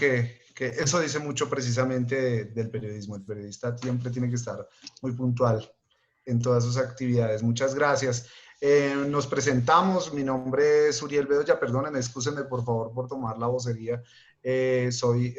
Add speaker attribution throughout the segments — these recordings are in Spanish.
Speaker 1: que eso dice mucho precisamente del periodismo. El periodista siempre tiene que estar muy puntual en todas sus actividades. Muchas gracias. Nos presentamos, mi nombre es Uriel Bedoya, perdónenme, excúsenme por favor por tomar la vocería. Soy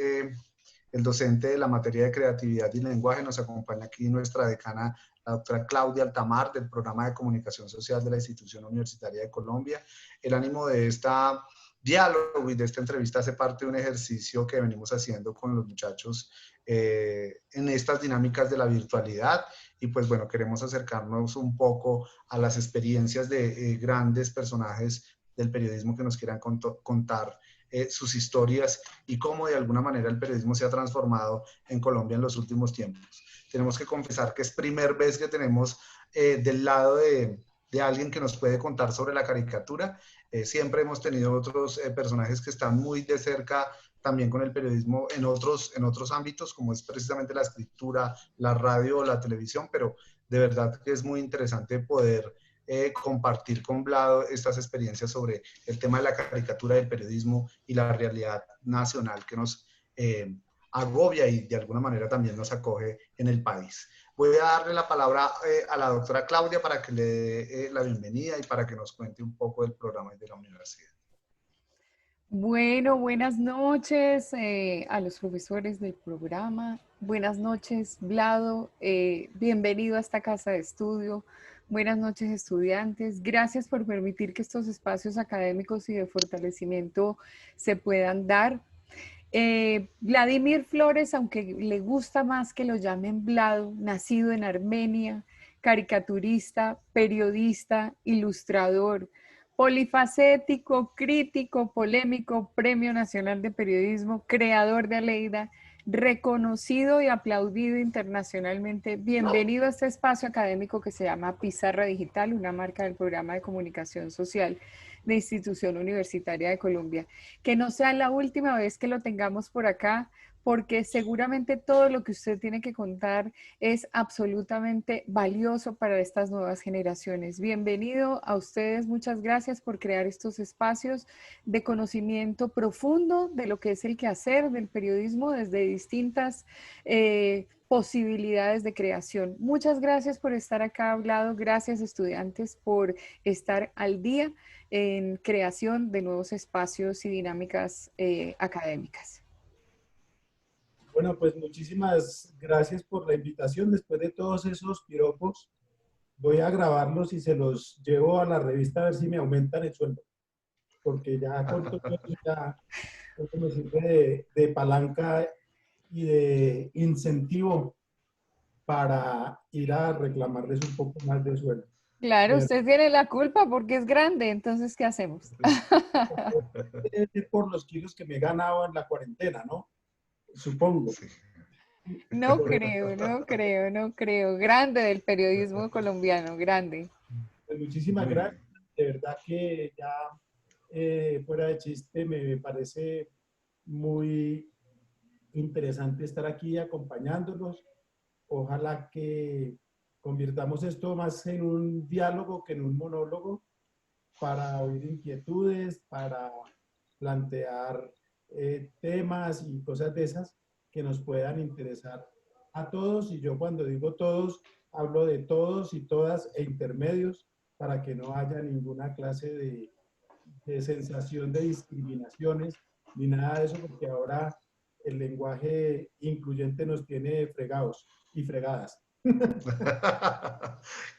Speaker 1: el docente de la materia de creatividad y lenguaje. Nos acompaña aquí nuestra decana, la doctora Claudia Altamar, del programa de comunicación social de la Institución Universitaria de Colombia. El ánimo de esta diálogo y de esta entrevista hace parte de un ejercicio que venimos haciendo con los muchachos en estas dinámicas de la virtualidad. Y pues bueno, queremos acercarnos un poco a las experiencias de grandes personajes del periodismo que nos quieran contar sus historias y cómo de alguna manera el periodismo se ha transformado en Colombia en los últimos tiempos. Tenemos que confesar que es primera vez que tenemos del lado de alguien que nos puede contar sobre la caricatura. Siempre hemos tenido otros personajes que están muy de cerca también con el periodismo en otros ámbitos, como es precisamente la escritura, la radio o la televisión, pero de verdad que es muy interesante poder compartir con Vlado estas experiencias sobre el tema de la caricatura del periodismo y la realidad nacional que nos agobia y de alguna manera también nos acoge en el país. Voy a darle la palabra a la doctora Claudia para que le dé la bienvenida y para que nos cuente un poco del programa de la universidad.
Speaker 2: Bueno, buenas noches a los profesores del programa. Buenas noches, Vlado. Bienvenido a esta casa de estudio. Buenas noches, estudiantes. Gracias por permitir que estos espacios académicos y de fortalecimiento se puedan dar. Vladimir Flores, aunque le gusta más que lo llamen Vlado, nacido en Armenia, caricaturista, periodista, ilustrador, polifacético, crítico, polémico, Premio Nacional de Periodismo, creador de Aleida, reconocido y aplaudido internacionalmente. Bienvenido a este espacio académico que se llama Pizarra Digital, una marca del programa de comunicación social de Institución Universitaria de Colombia. Que no sea la última vez que lo tengamos por acá, porque seguramente todo lo que usted tiene que contar es absolutamente valioso para estas nuevas generaciones. Bienvenido a ustedes, muchas gracias por crear estos espacios de conocimiento profundo de lo que es el quehacer del periodismo desde distintas posibilidades de creación. Muchas gracias por estar acá hablado, gracias estudiantes por estar al día en creación de nuevos espacios y dinámicas académicas.
Speaker 3: Bueno, pues muchísimas gracias por la invitación. Después de todos esos piropos, voy a grabarlos y se los llevo a la revista a ver si me aumentan el sueldo. Porque ya con todo eso ya me sirve de palanca y de incentivo para ir a reclamarles un poco más de sueldo.
Speaker 2: Claro, usted tiene la culpa porque es grande, entonces, ¿qué hacemos?
Speaker 3: Por los kilos que me he ganado en la cuarentena, ¿no? Supongo.
Speaker 1: Sí.
Speaker 2: No creo, no creo, no creo. Grande del periodismo colombiano, grande.
Speaker 3: Pues muchísimas gracias. De verdad que ya fuera de chiste me parece muy interesante estar aquí acompañándolos. Ojalá que convirtamos esto más en un diálogo que en un monólogo para oír inquietudes, para plantear temas y cosas de esas que nos puedan interesar a todos. Y yo cuando digo todos, hablo de todos y todas e intermedios para que no haya ninguna clase de sensación de discriminaciones ni nada de eso, porque ahora el lenguaje incluyente nos tiene fregados y fregadas.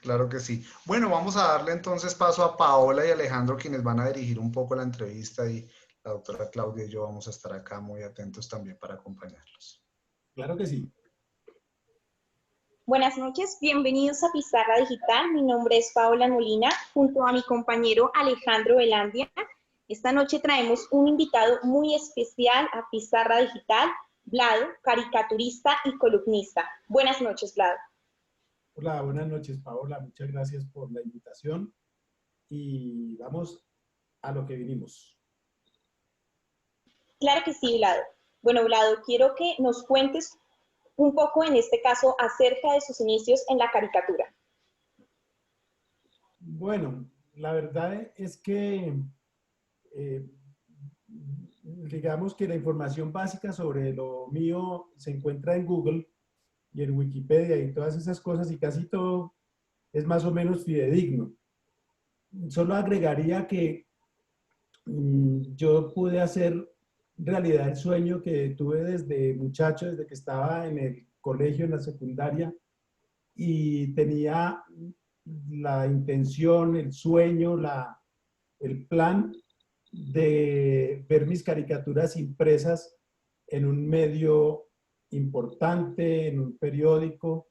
Speaker 1: Claro que sí. Bueno, vamos a darle entonces paso a Paola y Alejandro, quienes van a dirigir un poco la entrevista, y la doctora Claudia y yo vamos a estar acá muy atentos también para acompañarlos.
Speaker 3: Claro que sí.
Speaker 4: Buenas noches, bienvenidos a Pizarra Digital. Mi nombre es Paola Molina, junto a mi compañero Alejandro Velandia. Esta noche traemos un invitado muy especial a Pizarra Digital, Vlado, caricaturista y columnista. Buenas noches, Vlado.
Speaker 3: Hola, buenas noches, Paola. Muchas gracias por la invitación y vamos a lo que vinimos.
Speaker 4: Claro que sí, Vlado. Bueno, Vlado, quiero que nos cuentes un poco, en este caso, acerca de sus inicios en la caricatura.
Speaker 3: Bueno, la verdad es que digamos que la información básica sobre lo mío se encuentra en Google y en Wikipedia y todas esas cosas, y casi todo es más o menos fidedigno. Solo agregaría que yo pude hacer realidad el sueño que tuve desde muchacho, desde que estaba en el colegio, en la secundaria, y tenía la intención, el sueño, el plan de ver mis caricaturas impresas en un medio importante, en un periódico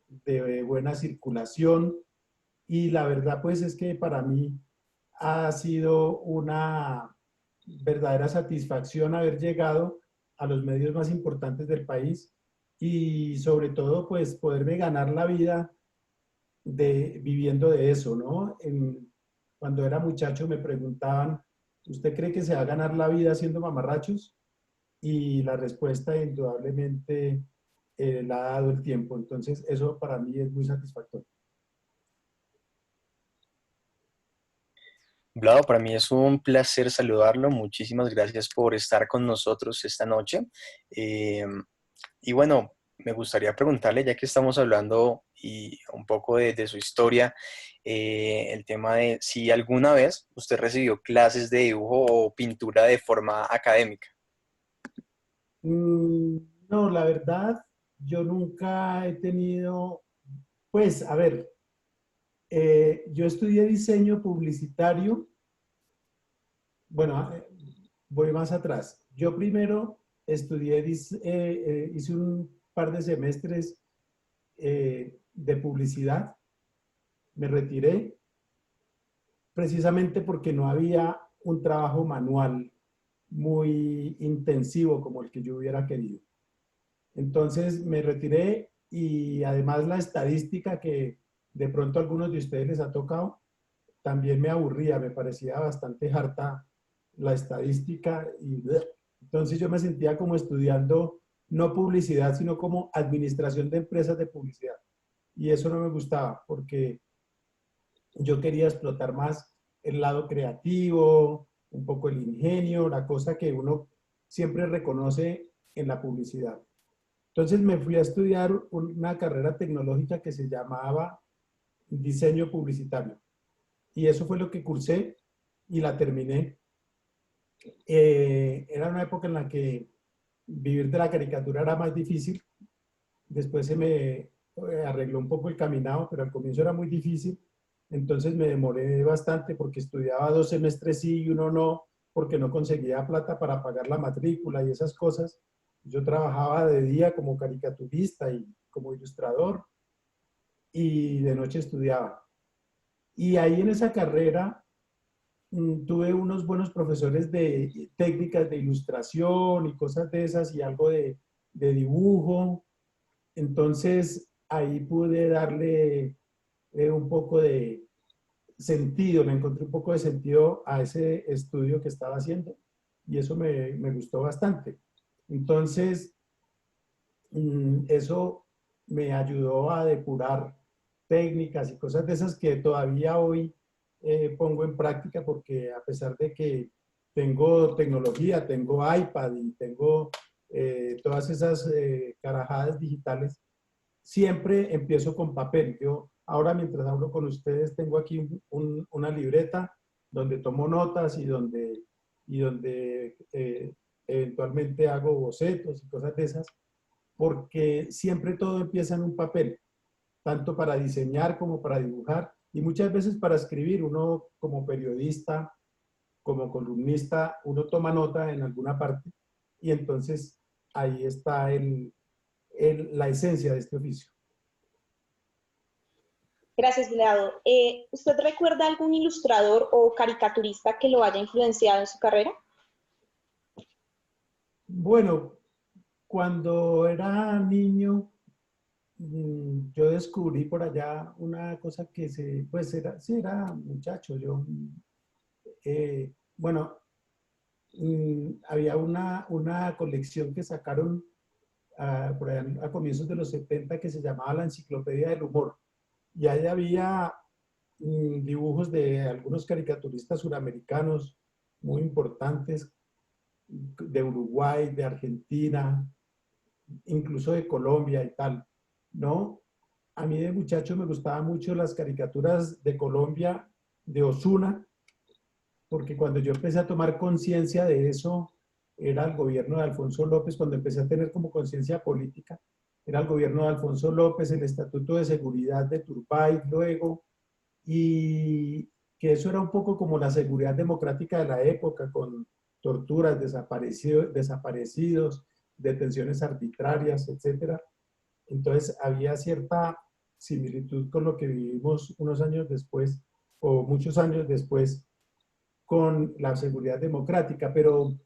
Speaker 3: de buena circulación. Y la verdad pues es que para mí ha sido una verdadera satisfacción haber llegado a los medios más importantes del país y sobre todo pues poderme ganar la vida viviendo de eso, ¿no? Cuando era muchacho me preguntaban, ¿usted cree que se va a ganar la vida haciendo mamarrachos? Y la respuesta indudablemente la ha dado el tiempo. Entonces eso para mí es muy satisfactorio.
Speaker 5: Vlado, para mí es un placer saludarlo. Muchísimas gracias por estar con nosotros esta noche. Eh, y bueno, me gustaría preguntarle, ya que estamos hablando y un poco de su historia, el tema de si alguna vez usted recibió clases de dibujo o pintura de forma académica.
Speaker 3: No, la verdad, yo nunca he tenido, pues, a ver, yo estudié diseño publicitario. Bueno, voy más atrás. Yo primero estudié, hice un par de semestres de publicidad, me retiré precisamente porque no había un trabajo manual muy intensivo como el que yo hubiera querido. Entonces me retiré y además la estadística que de pronto a algunos de ustedes les ha tocado, también me aburría, me parecía bastante harta la estadística y entonces yo me sentía como estudiando no publicidad, sino como administración de empresas de publicidad. Y eso no me gustaba porque yo quería explotar más el lado creativo, un poco el ingenio, la cosa que uno siempre reconoce en la publicidad. Entonces me fui a estudiar una carrera tecnológica que se llamaba diseño publicitario. Y eso fue lo que cursé y la terminé. Era una época en la que vivir de la caricatura era más difícil. Después se me arregló un poco el caminado, pero al comienzo era muy difícil. Entonces me demoré bastante porque estudiaba 2 semestres sí y uno no, porque no conseguía plata para pagar la matrícula y esas cosas. Yo trabajaba de día como caricaturista y como ilustrador y de noche estudiaba. Y ahí en esa carrera tuve unos buenos profesores de técnicas de ilustración y cosas de esas y algo de dibujo. Entonces ahí pude darle un poco de sentido, le encontré un poco de sentido a ese estudio que estaba haciendo y eso me gustó bastante. Entonces, eso me ayudó a depurar técnicas y cosas de esas que todavía hoy pongo en práctica porque a pesar de que tengo tecnología, tengo iPad y tengo todas esas carajadas digitales, siempre empiezo con papel. Yo ahora mientras hablo con ustedes tengo aquí una libreta donde tomo notas y donde eventualmente hago bocetos y cosas de esas, porque siempre todo empieza en un papel, tanto para diseñar como para dibujar y muchas veces para escribir. Uno como periodista, como columnista, uno toma nota en alguna parte y entonces ahí está la esencia de este oficio.
Speaker 4: Gracias, Vlado. ¿Usted recuerda algún ilustrador o caricaturista que lo haya influenciado en su carrera?
Speaker 3: Bueno, cuando era niño, yo descubrí por allá una cosa que sí, era muchacho, bueno, había una colección que sacaron por allá a comienzos de los 70 que se llamaba la Enciclopedia del Humor. Y ahí había dibujos de algunos caricaturistas suramericanos muy importantes de Uruguay, de Argentina, incluso de Colombia y tal, ¿no? A mí de muchacho me gustaban mucho las caricaturas de Colombia, de Ozuna, porque cuando yo empecé a tomar conciencia de eso, era el gobierno de Alfonso López, cuando empecé a tener como conciencia política, era el gobierno de Alfonso López, el Estatuto de Seguridad de Turbay luego, y que eso era un poco como la seguridad democrática de la época, con torturas, desaparecidos, detenciones arbitrarias, etc. Entonces había cierta similitud con lo que vivimos unos años después, o muchos años después, con la seguridad democrática, pero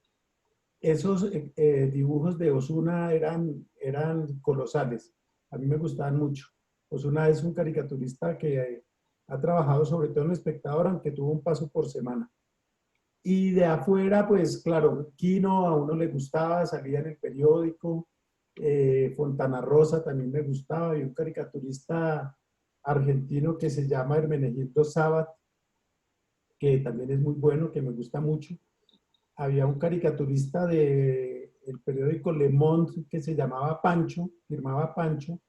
Speaker 3: esos dibujos de Ozuna eran colosales. A mí me gustaban mucho. Ozuna es un caricaturista que ha trabajado sobre todo en El Espectador, aunque tuvo un paso por semana. Y de afuera, pues claro, Quino a uno le gustaba, salía en el periódico, Fontana Rosa también me gustaba, y un caricaturista argentino que se llama Hermenegildo Sabat, que también es muy bueno, que me gusta mucho. Había un caricaturista del periódico Le Monde que se llamaba Pancho, firmaba Pancho,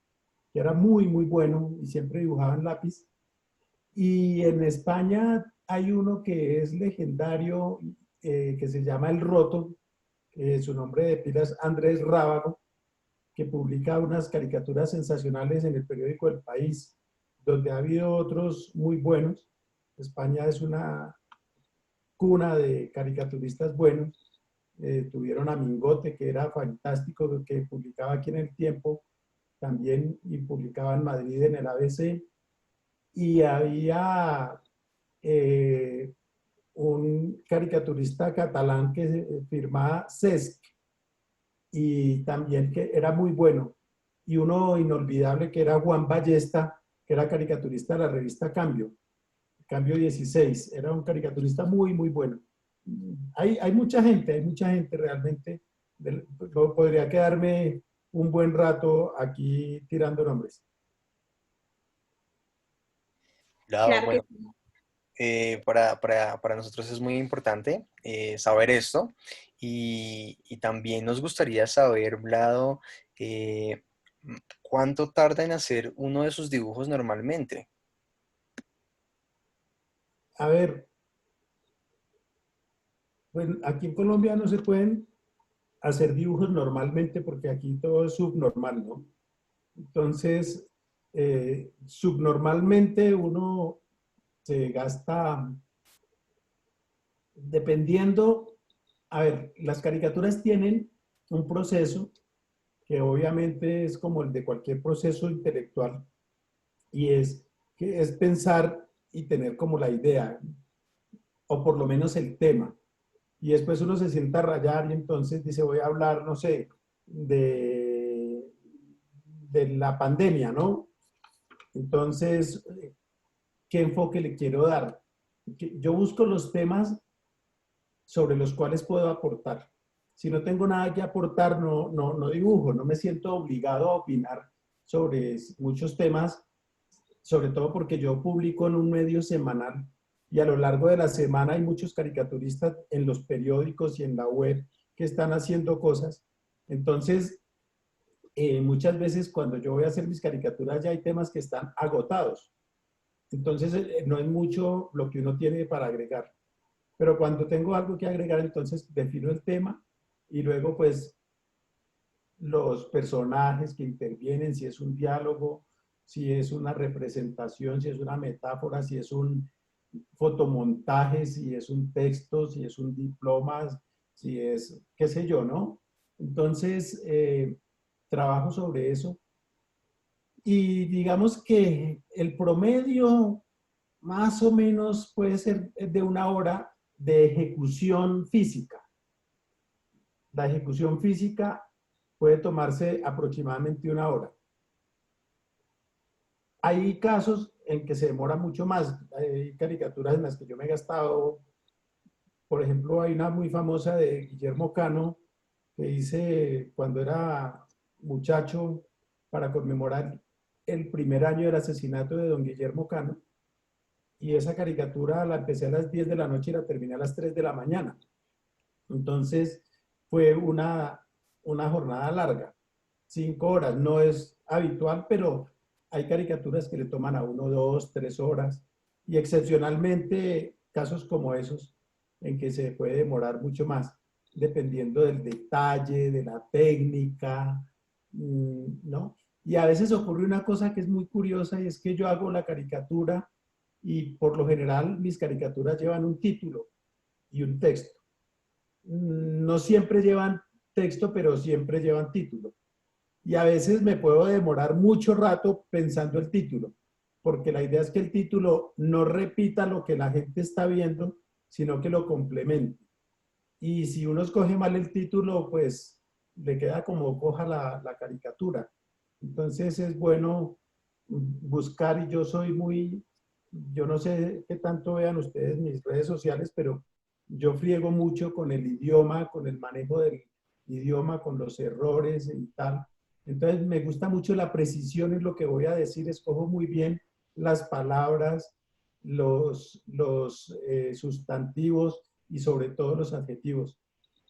Speaker 3: que era muy, muy bueno y siempre dibujaba en lápiz. Y en España hay uno que es legendario, que se llama El Roto, su nombre de pila es Andrés Rábago, que publica unas caricaturas sensacionales en el periódico El País, donde ha habido otros muy buenos. España es una cuna de caricaturistas buenos. Tuvieron a Mingote, que era fantástico, que publicaba aquí en El Tiempo también, y publicaba en Madrid en el ABC. Y había un caricaturista catalán que firmaba Cesc, y también que era muy bueno. Y uno inolvidable que era Juan Ballesta, que era caricaturista de la revista Cambio, Cambio 16. Era un caricaturista muy, muy bueno. Hay mucha gente realmente. Podría quedarme un buen rato aquí tirando nombres.
Speaker 5: Claro,
Speaker 4: Claro que
Speaker 5: bueno,
Speaker 4: sí.
Speaker 5: para nosotros es muy importante saber esto y también nos gustaría saber, Vlado, eh, ¿cuánto tarda en hacer uno de sus dibujos normalmente?
Speaker 3: A ver, pues aquí en Colombia no se pueden hacer dibujos normalmente porque aquí todo es subnormal, ¿no? Entonces, subnormalmente uno se gasta, dependiendo, a ver, las caricaturas tienen un proceso que obviamente es como el de cualquier proceso intelectual, y es que es pensar y tener como la idea, o por lo menos el tema. Y después uno se sienta a rayar y entonces dice, voy a hablar, no sé, de la pandemia, ¿no? Entonces, ¿qué enfoque le quiero dar? Yo busco los temas sobre los cuales puedo aportar. Si no tengo nada que aportar, no dibujo, no me siento obligado a opinar sobre muchos temas, sobre todo porque yo publico en un medio semanal y a lo largo de la semana hay muchos caricaturistas en los periódicos y en la web que están haciendo cosas. Entonces, muchas veces cuando yo voy a hacer mis caricaturas ya hay temas que están agotados. Entonces, no es mucho lo que uno tiene para agregar. Pero cuando tengo algo que agregar, entonces defino el tema y luego pues los personajes que intervienen, si es un diálogo, si es una representación, si es una metáfora, si es un fotomontaje, si es un texto, si es un diploma, si es qué sé yo, ¿no? Entonces, trabajo sobre eso y digamos que el promedio más o menos puede ser de una hora de ejecución física. La ejecución física puede tomarse aproximadamente una hora. Hay casos en que se demora mucho más. Hay caricaturas en las que yo me he gastado, por ejemplo, hay una muy famosa de Guillermo Cano que hice cuando era muchacho para conmemorar el primer año del asesinato de don Guillermo Cano. Y esa caricatura la empecé a las 10 de la noche y la terminé a las 3 de la mañana. Entonces, fue una jornada larga, 5 horas. No es habitual, pero hay caricaturas que le toman a uno 2, 3 horas y excepcionalmente casos como esos en que se puede demorar mucho más, dependiendo del detalle, de la técnica, ¿no? Y a veces ocurre una cosa que es muy curiosa y es que yo hago la caricatura y por lo general mis caricaturas llevan un título y un texto. No siempre llevan texto, pero siempre llevan título. Y a veces me puedo demorar mucho rato pensando el título, porque la idea es que el título no repita lo que la gente está viendo, sino que lo complemente. Y si uno escoge mal el título, pues le queda como coja la caricatura. Entonces es bueno buscar, y yo no sé qué tanto vean ustedes mis redes sociales, pero yo friego mucho con el idioma, con el manejo del idioma, con los errores y tal. Entonces me gusta mucho la precisión en lo que voy a decir, escojo muy bien las palabras, los sustantivos y sobre todo los adjetivos,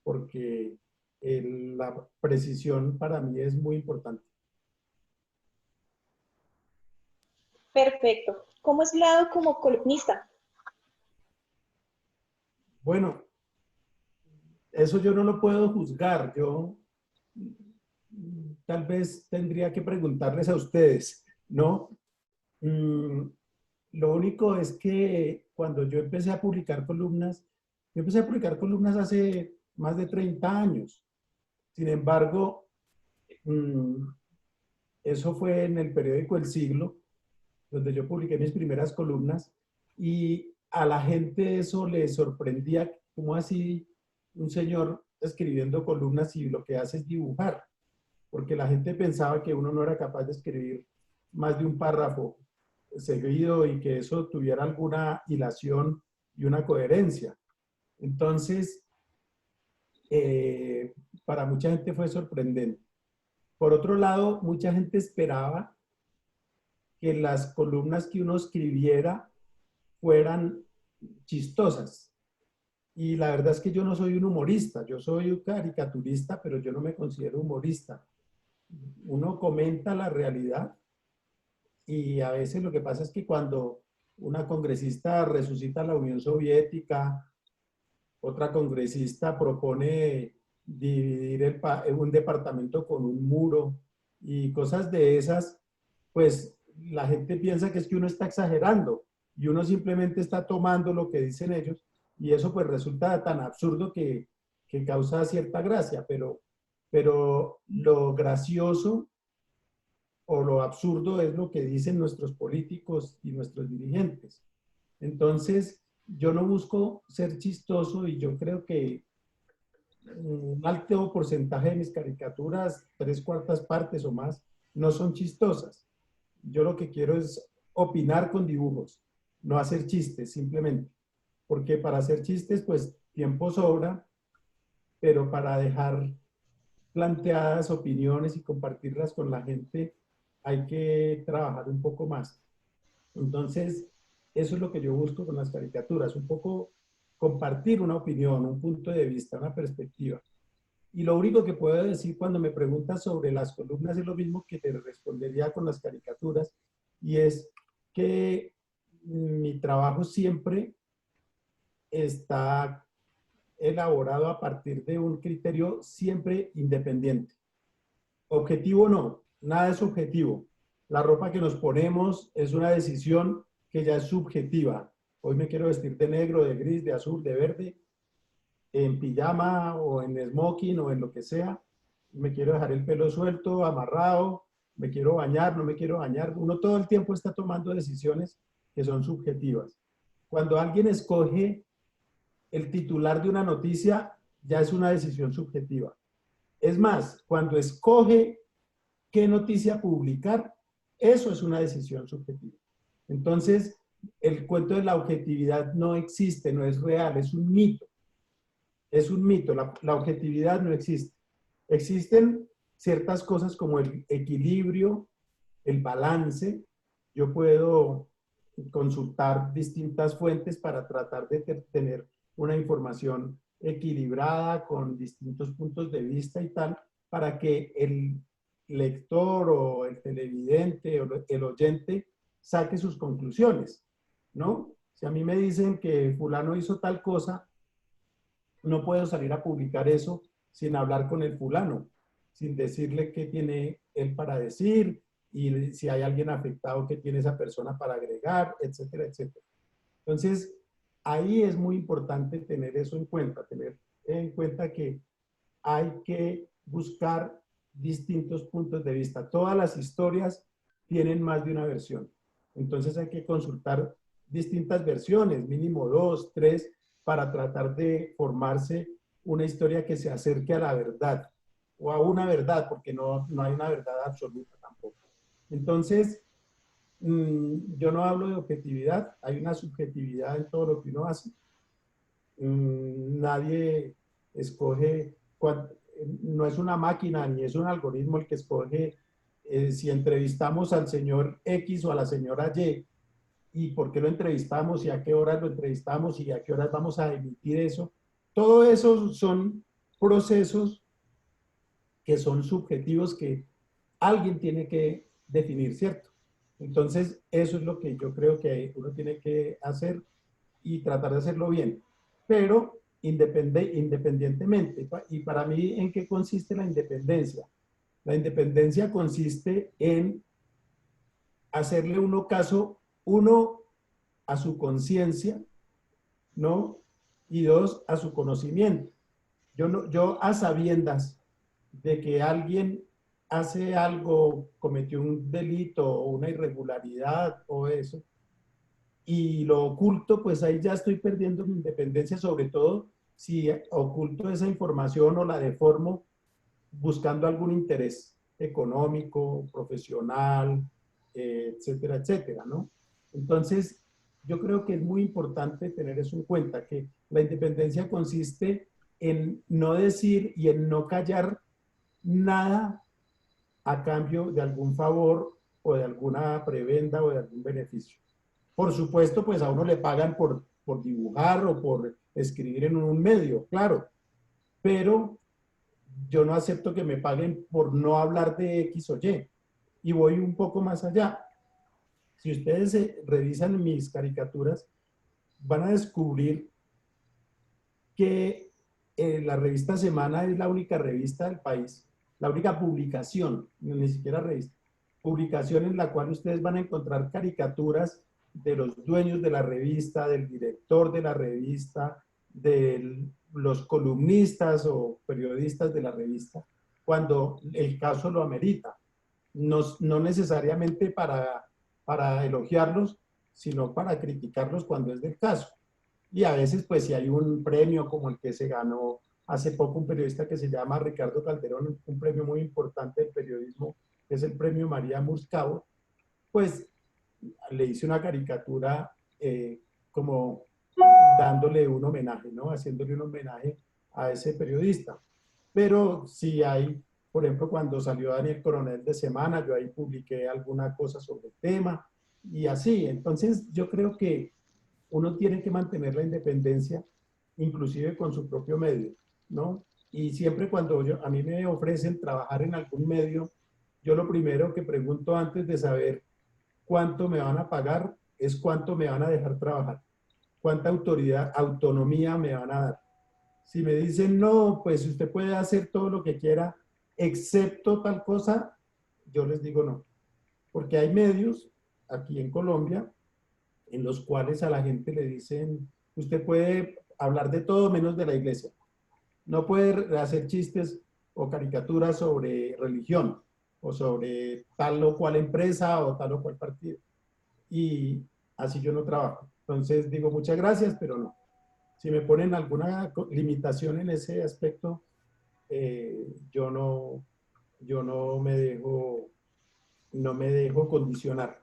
Speaker 3: porque la precisión para mí es muy importante.
Speaker 4: Perfecto. ¿Cómo es su lado como columnista?
Speaker 3: Bueno, eso yo no lo puedo juzgar. Yo tal vez tendría que preguntarles a ustedes, ¿no? Lo único es que cuando yo empecé a publicar columnas, yo empecé a publicar columnas hace más de 30 años. Sin embargo, eso fue en el periódico El Siglo, donde yo publiqué mis primeras columnas, y a la gente eso le sorprendía, como así un señor escribiendo columnas y lo que hace es dibujar, porque la gente pensaba que uno no era capaz de escribir más de un párrafo seguido y que eso tuviera alguna hilación y una coherencia. Entonces, para mucha gente fue sorprendente. Por otro lado, mucha gente esperaba que las columnas que uno escribiera fueran chistosas. Y la verdad es que yo no soy un humorista, yo soy un caricaturista, pero yo no me considero humorista. Uno comenta la realidad y a veces lo que pasa es que cuando una congresista resucita la Unión Soviética, otra congresista propone dividir un departamento con un muro y cosas de esas, pues la gente piensa que es que uno está exagerando y uno simplemente está tomando lo que dicen ellos y eso pues resulta tan absurdo que causa cierta gracia, pero lo gracioso o lo absurdo es lo que dicen nuestros políticos y nuestros dirigentes. Entonces, yo no busco ser chistoso y yo creo que un alto porcentaje de mis caricaturas, 3/4 partes o más, no son chistosas. Yo lo que quiero es opinar con dibujos, no hacer chistes simplemente. Porque para hacer chistes, pues tiempo sobra, pero para dejar planteadas opiniones y compartirlas con la gente, hay que trabajar un poco más. Entonces, eso es lo que yo busco con las caricaturas, un poco compartir una opinión, un punto de vista, una perspectiva. Y lo único que puedo decir cuando me preguntas sobre las columnas es lo mismo que te respondería con las caricaturas, y es que mi trabajo siempre está elaborado a partir de un criterio siempre independiente. Objetivo no, nada es objetivo. La ropa que nos ponemos es una decisión que ya es subjetiva. Hoy me quiero vestir de negro, de gris, de azul, de verde, en pijama o en smoking o en lo que sea. Me quiero dejar el pelo suelto, amarrado, me quiero bañar, no me quiero bañar. Uno todo el tiempo está tomando decisiones que son subjetivas. Cuando alguien escoge el titular de una noticia, ya es una decisión subjetiva. Es más, cuando escoge qué noticia publicar, eso es una decisión subjetiva. Entonces, el cuento de la objetividad no existe, no es real, es un mito. Es un mito, la objetividad no existe. Existen ciertas cosas como el equilibrio, el balance. Yo puedo consultar distintas fuentes para tratar de tener una información equilibrada, con distintos puntos de vista y tal, para que el lector o el televidente o el oyente saque sus conclusiones, ¿no? Si a mí me dicen que fulano hizo tal cosa, no puedo salir a publicar eso sin hablar con el fulano, sin decirle qué tiene él para decir y si hay alguien afectado que tiene esa persona para agregar, etcétera, etcétera. Entonces, ahí es muy importante tener eso en cuenta, tener en cuenta que hay que buscar distintos puntos de vista. Todas las historias tienen más de una versión. Entonces hay que consultar distintas versiones, mínimo 2, 3, para tratar de formarse una historia que se acerque a la verdad, o a una verdad, porque no hay una verdad absoluta tampoco. Entonces, yo no hablo de objetividad, hay una subjetividad en todo lo que uno hace. Nadie escoge, no es una máquina ni es un algoritmo el que escoge si entrevistamos al señor X o a la señora y por qué lo entrevistamos y a qué horas lo entrevistamos y a qué horas vamos a emitir eso. Todo eso son procesos que son subjetivos que alguien tiene que definir, ¿cierto? Entonces, eso es lo que yo creo que uno tiene que hacer y tratar de hacerlo bien. Pero independientemente, y para mí, ¿en qué consiste la independencia? La independencia consiste en hacerle uno caso, uno, a su conciencia, ¿no? Y dos, a su conocimiento. Yo a sabiendas de que alguien hace algo, cometió un delito o una irregularidad o eso, y lo oculto, pues ahí ya estoy perdiendo mi independencia, sobre todo si oculto esa información o la deformo buscando algún interés económico, profesional, etcétera, etcétera, ¿no? Entonces, yo creo que es muy importante tener eso en cuenta, que la independencia consiste en no decir y en no callar nada a cambio de algún favor o de alguna prebenda o de algún beneficio. Por supuesto, pues a uno le pagan por dibujar o por escribir en un medio, claro, pero yo no acepto que me paguen por no hablar de X o Y. Y voy un poco más allá. Si ustedes revisan mis caricaturas, van a descubrir que la revista Semana es la única revista del país, la única publicación, ni siquiera revista, publicación en la cual ustedes van a encontrar caricaturas de los dueños de la revista, del director de la revista, de los columnistas o periodistas de la revista, cuando el caso lo amerita. No necesariamente para elogiarlos, sino para criticarlos cuando es del caso. Y a veces, pues, si hay un premio como el que se ganó hace poco un periodista que se llama Ricardo Calderón, un premio muy importante del periodismo, que es el premio María Murcao, pues le hice una caricatura como dándole un homenaje, ¿no? Haciéndole un homenaje a ese periodista. Pero sí hay, por ejemplo, cuando salió Daniel Coronel de Semana, yo ahí publiqué alguna cosa sobre el tema y así. Entonces, yo creo que uno tiene que mantener la independencia, inclusive con su propio medio, ¿no? Y siempre cuando a mí me ofrecen trabajar en algún medio, yo lo primero que pregunto antes de saber cuánto me van a pagar es cuánto me van a dejar trabajar, cuánta autonomía me van a dar. Si me dicen, no, pues usted puede hacer todo lo que quiera, excepto tal cosa, yo les digo no. Porque hay medios aquí en Colombia en los cuales a la gente le dicen, usted puede hablar de todo menos de la iglesia. No puede hacer chistes o caricaturas sobre religión o sobre tal o cual empresa o tal o cual partido. Y así yo no trabajo. Entonces digo muchas gracias, pero no. Si me ponen alguna limitación en ese aspecto, yo no me dejo condicionar.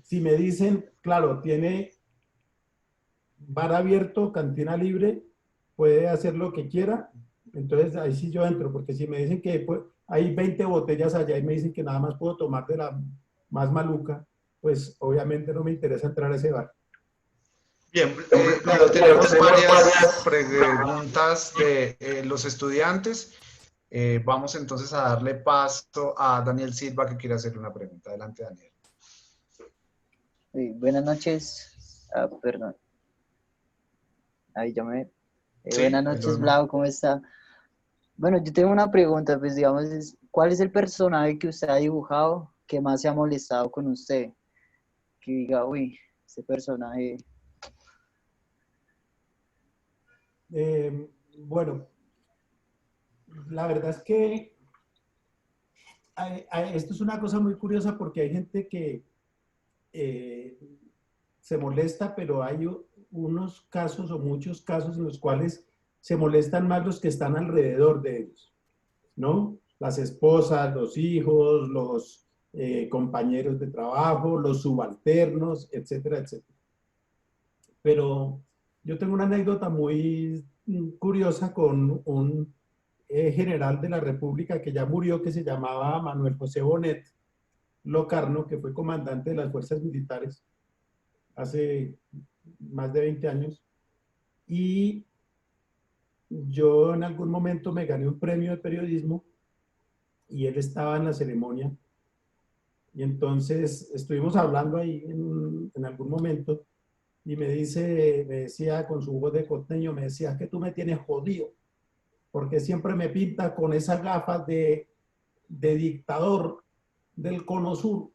Speaker 3: Si me dicen, claro, tiene bar abierto, cantina libre, puede hacer lo que quiera, entonces ahí sí yo entro, porque si me dicen que pues, hay 20 botellas allá y me dicen que nada más puedo tomar de la más maluca, pues obviamente no me interesa entrar a ese bar.
Speaker 1: Bien, Leo, tenemos varias preguntas de los estudiantes. Vamos entonces a darle paso a Daniel Silva, que quiere hacerle una pregunta. Adelante, Daniel.
Speaker 6: Buenas noches. Perdón. Ahí ya me...
Speaker 1: Sí,
Speaker 6: buenas
Speaker 1: ahí lo
Speaker 6: noches,
Speaker 1: vemos.
Speaker 6: Blau, ¿cómo está? Bueno, yo tengo una pregunta, pues digamos, ¿cuál es el personaje que usted ha dibujado que más se ha molestado con usted? Que diga, uy, ese personaje...
Speaker 3: Bueno, la verdad es que esto es una cosa muy curiosa porque hay gente que eh, se molesta, pero hay unos casos o muchos casos en los cuales se molestan más los que están alrededor de ellos, ¿no? Las esposas, los hijos, los compañeros de trabajo, los subalternos, etcétera, etcétera. Pero yo tengo una anécdota muy curiosa con un general de la República que ya murió, que se llamaba Manuel José Bonet Locarno, que fue comandante de las fuerzas militares hace más de 20 años. Y yo en algún momento me gané un premio de periodismo y él estaba en la ceremonia. Y entonces estuvimos hablando ahí en algún momento y me decía con su voz de costeño, me decía que tú me tienes jodido, porque siempre me pinta con esas gafas de dictador del cono sur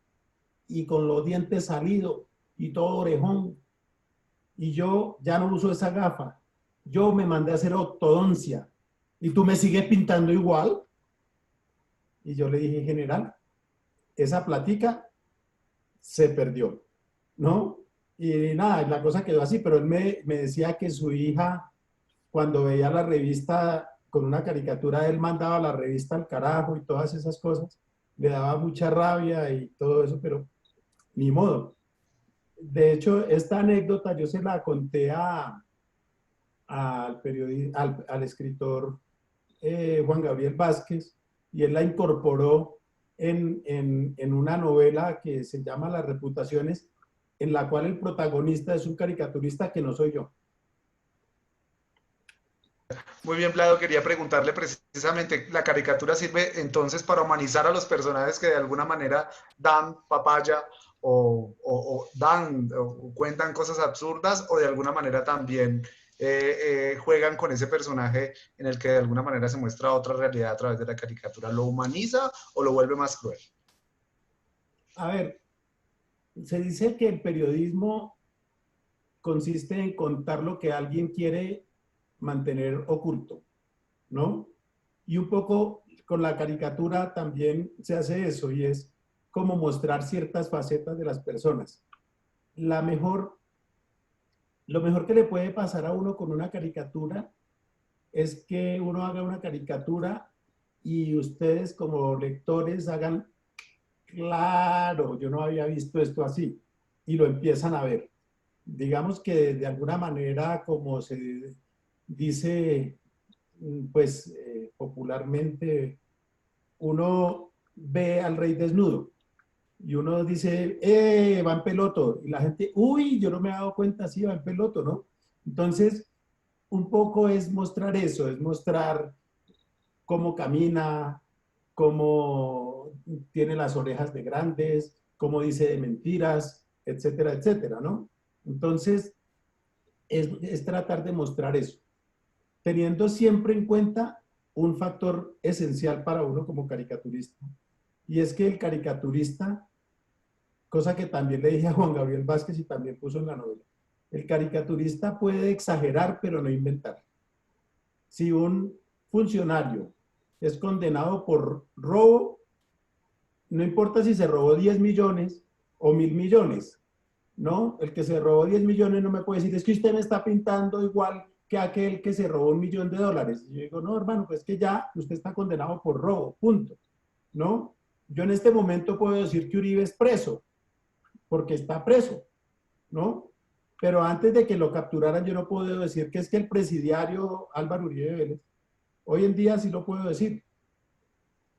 Speaker 3: y con los dientes salidos y todo orejón. Y yo ya no uso esa gafa. Yo me mandé a hacer ortodoncia y tú me sigues pintando igual. Y yo le dije, general, esa platica se perdió, ¿no? Y nada, la cosa quedó así, pero él me decía que su hija, cuando veía la revista con una caricatura, él mandaba la revista al carajo y todas esas cosas, le daba mucha rabia y todo eso, pero ni modo. De hecho, esta anécdota yo se la conté al escritor Juan Gabriel Vázquez y él la incorporó en una novela que se llama Las Reputaciones, en la cual el protagonista es un caricaturista que no soy yo.
Speaker 1: Muy bien, Vlado, quería preguntarle precisamente, ¿la caricatura sirve entonces para humanizar a los personajes que de alguna manera dan papaya o dan o cuentan cosas absurdas o de alguna manera también juegan con ese personaje en el que de alguna manera se muestra otra realidad a través de la caricatura? ¿Lo humaniza o lo vuelve más cruel?
Speaker 3: A ver, se dice que el periodismo consiste en contar lo que alguien quiere mantener oculto, ¿no? Y un poco con la caricatura también se hace eso y es como mostrar ciertas facetas de las personas. Lo mejor que le puede pasar a uno con una caricatura es que uno haga una caricatura y ustedes como lectores hagan, claro, yo no había visto esto así, y lo empiezan a ver. Digamos que de alguna manera, como se dice, pues popularmente, uno ve al rey desnudo y uno dice, va en peloto, y la gente, uy, yo no me he dado cuenta, sí, va en peloto, ¿no? Entonces, un poco es mostrar eso, es mostrar cómo camina, cómo tiene las orejas de grandes, cómo dice de mentiras, etcétera, etcétera, ¿no? Entonces, es tratar de mostrar eso, teniendo siempre en cuenta un factor esencial para uno como caricaturista, y es que el caricaturista, cosa que también le dije a Juan Gabriel Vázquez y también puso en la novela, el caricaturista puede exagerar pero no inventar. Si un funcionario es condenado por robo, no importa si se robó 10 millones o 1.000 millones, ¿no? El que se robó 10 millones no me puede decir, es que usted me está pintando igual que aquel que se robó $1.000.000. Y yo digo, no, hermano, pues que ya usted está condenado por robo, punto, ¿no? Yo en este momento puedo decir que Uribe es preso, porque está preso, ¿no? Pero antes de que lo capturaran, yo no puedo decir que es que el presidiario Álvaro Uribe Vélez, hoy en día sí lo puedo decir,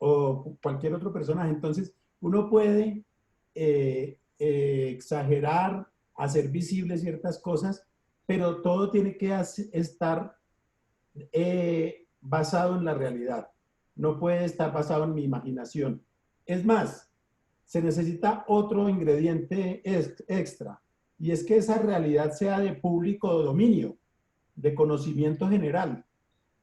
Speaker 3: o cualquier otro personaje. Entonces, uno puede exagerar, hacer visibles ciertas cosas, pero todo tiene que estar basado en la realidad. No puede estar basado en mi imaginación. Es más, se necesita otro ingrediente extra, y es que esa realidad sea de público dominio, de conocimiento general.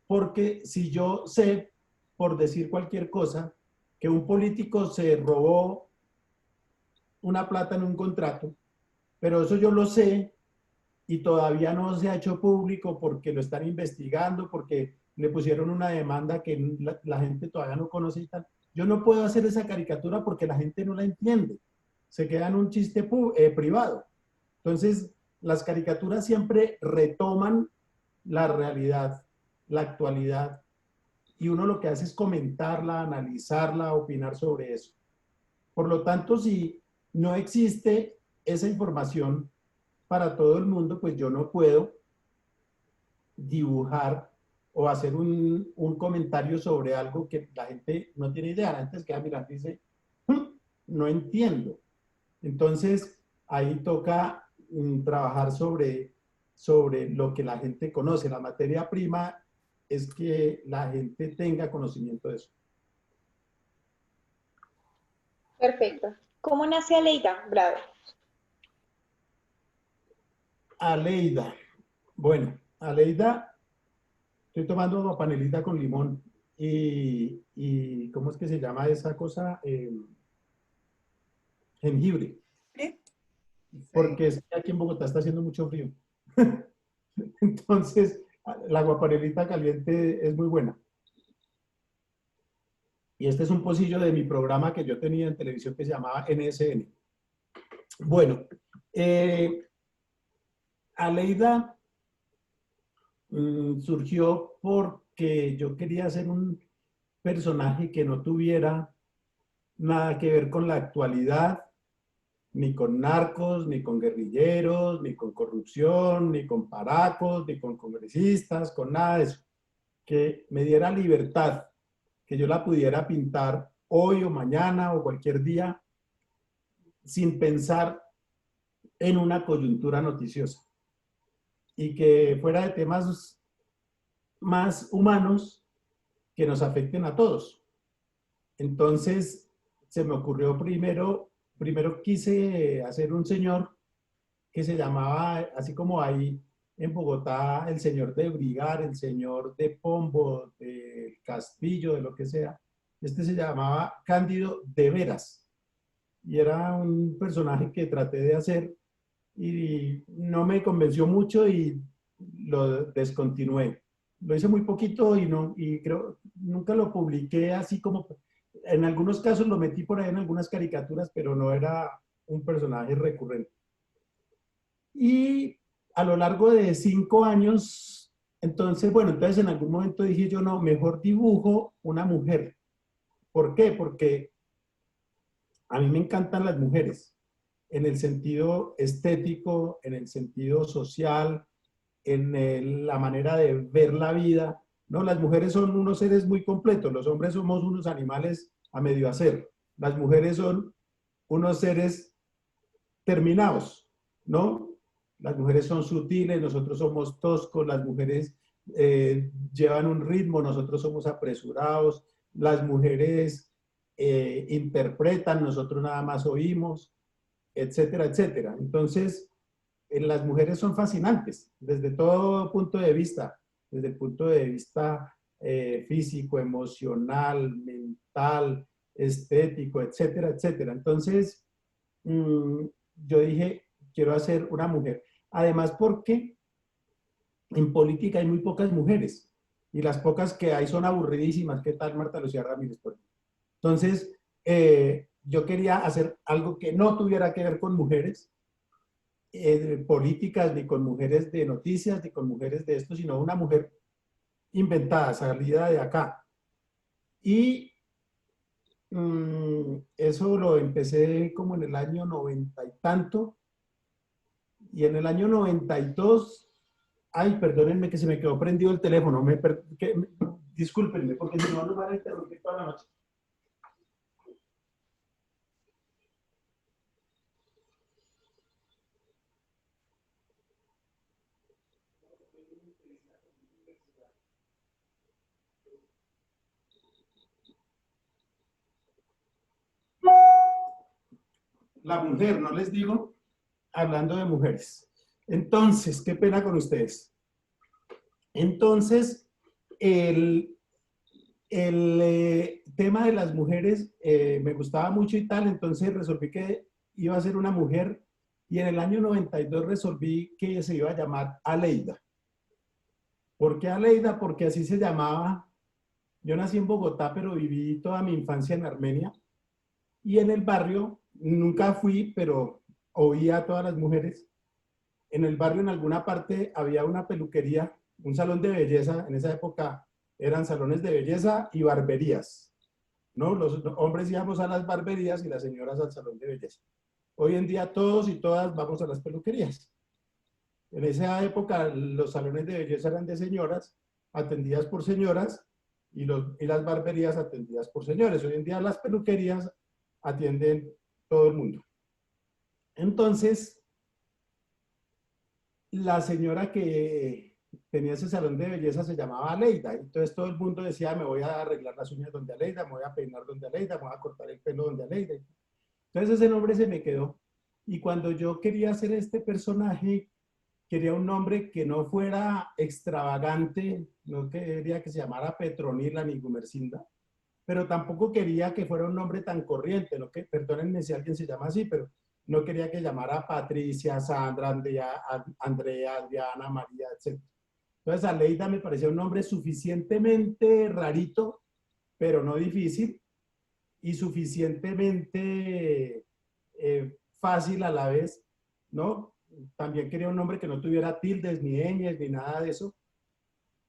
Speaker 3: Porque si yo sé, por decir cualquier cosa, que un político se robó una plata en un contrato, pero eso yo lo sé y todavía no se ha hecho público porque lo están investigando, porque le pusieron una demanda que la gente todavía no conoce y tal. Yo no puedo hacer esa caricatura porque la gente no la entiende. Se queda en un chiste privado. Entonces, las caricaturas siempre retoman la realidad, la actualidad, y uno lo que hace es comentarla, analizarla, opinar sobre eso. Por lo tanto, si no existe esa información para todo el mundo, pues yo no puedo dibujar o hacer un comentario sobre algo que la gente no tiene idea. La gente queda mirando y dice, no entiendo. Entonces, ahí toca trabajar sobre lo que la gente conoce. La materia prima es que la gente tenga conocimiento de eso.
Speaker 4: Perfecto. ¿Cómo nace Aleida Bravo?
Speaker 3: Aleida. Bueno, Aleida, estoy tomando una panelita con limón y ¿cómo es que se llama esa cosa? Jengibre. Porque es que aquí en Bogotá está haciendo mucho frío. Entonces, la aguapanelita caliente es muy buena. Y este es un pocillo de mi programa que yo tenía en televisión que se llamaba NSN. Bueno, Aleida surgió porque yo quería hacer un personaje que no tuviera nada que ver con la actualidad, ni con narcos, ni con guerrilleros, ni con corrupción, ni con paracos, ni con congresistas, con nada de eso. Que me diera libertad, que yo la pudiera pintar hoy o mañana o cualquier día sin pensar en una coyuntura noticiosa y que fuera de temas más humanos que nos afecten a todos. Entonces, se me ocurrió primero quise hacer un señor que se llamaba, así como hay en Bogotá, el señor de Brigar, el señor de Pombo, de Castillo, de lo que sea. Este se llamaba Cándido de Veras y era un personaje que traté de hacer y no me convenció mucho y lo descontinué. Lo hice muy poquito y creo, nunca lo publiqué así como, en algunos casos lo metí por ahí en algunas caricaturas, pero no era un personaje recurrente. Y a lo largo de 5 años, entonces en algún momento dije yo, no, mejor dibujo una mujer. ¿Por qué? Porque a mí me encantan las mujeres, en el sentido estético, en el sentido social, la manera de ver la vida, ¿no? Las mujeres son unos seres muy completos, los hombres somos unos animales a medio hacer, las mujeres son unos seres terminados, ¿no? Las mujeres son sutiles, nosotros somos toscos, las mujeres llevan un ritmo, nosotros somos apresurados, las mujeres interpretan, nosotros nada más oímos, etcétera, etcétera. Entonces, las mujeres son fascinantes desde todo punto de vista, desde el punto de vista físico, emocional, mental, estético, etcétera, etcétera. Entonces, yo dije, quiero hacer una mujer. Además, porque en política hay muy pocas mujeres y las pocas que hay son aburridísimas. ¿Qué tal Marta Lucía Ramírez? Entonces, yo quería hacer algo que no tuviera que ver con mujeres políticas, ni con mujeres de noticias, ni con mujeres de esto, sino una mujer inventada, salida de acá. Y eso lo empecé como en el año 90 y tanto. Y en el año 92, ay, perdónenme que se me quedó prendido el teléfono, discúlpenme, porque si no nos van a interrumpir toda la noche. la mujer, no les digo, hablando de mujeres. Entonces, qué pena con ustedes. Entonces, el tema de las mujeres me gustaba mucho y tal, entonces resolví que iba a ser una mujer y en el año 92 resolví que se iba a llamar Aleida. ¿Por qué Aleida? Porque así se llamaba. Yo nací en Bogotá, pero viví toda mi infancia en Armenia y en el barrio, nunca fui, pero oía a todas las mujeres. En el barrio, en alguna parte, había una peluquería, un salón de belleza. En esa época eran salones de belleza y barberías, ¿no? Los hombres íbamos a las barberías y las señoras al salón de belleza. Hoy en día todos y todas vamos a las peluquerías. En esa época los salones de belleza eran de señoras, atendidas por señoras, y las barberías atendidas por señores. Hoy en día las peluquerías atienden todo el mundo. Entonces, la señora que tenía ese salón de belleza se llamaba Aleida. Entonces todo el mundo decía, me voy a arreglar las uñas donde Aleida, me voy a peinar donde Aleida, me voy a cortar el pelo donde Aleida. Entonces ese nombre se me quedó. Y cuando yo quería hacer este personaje, quería un nombre que no fuera extravagante, no quería que se llamara Petronila ni Gumercinda, pero tampoco quería que fuera un nombre tan corriente, ¿no? Que, perdónenme si alguien se llama así, pero no quería que llamara Patricia, Sandra, Andrea, Adriana, María, etc. Entonces Aleida me parecía un nombre suficientemente rarito, pero no difícil, y suficientemente fácil a la vez, ¿no? También quería un nombre que no tuviera tildes, ni ñes, ni nada de eso,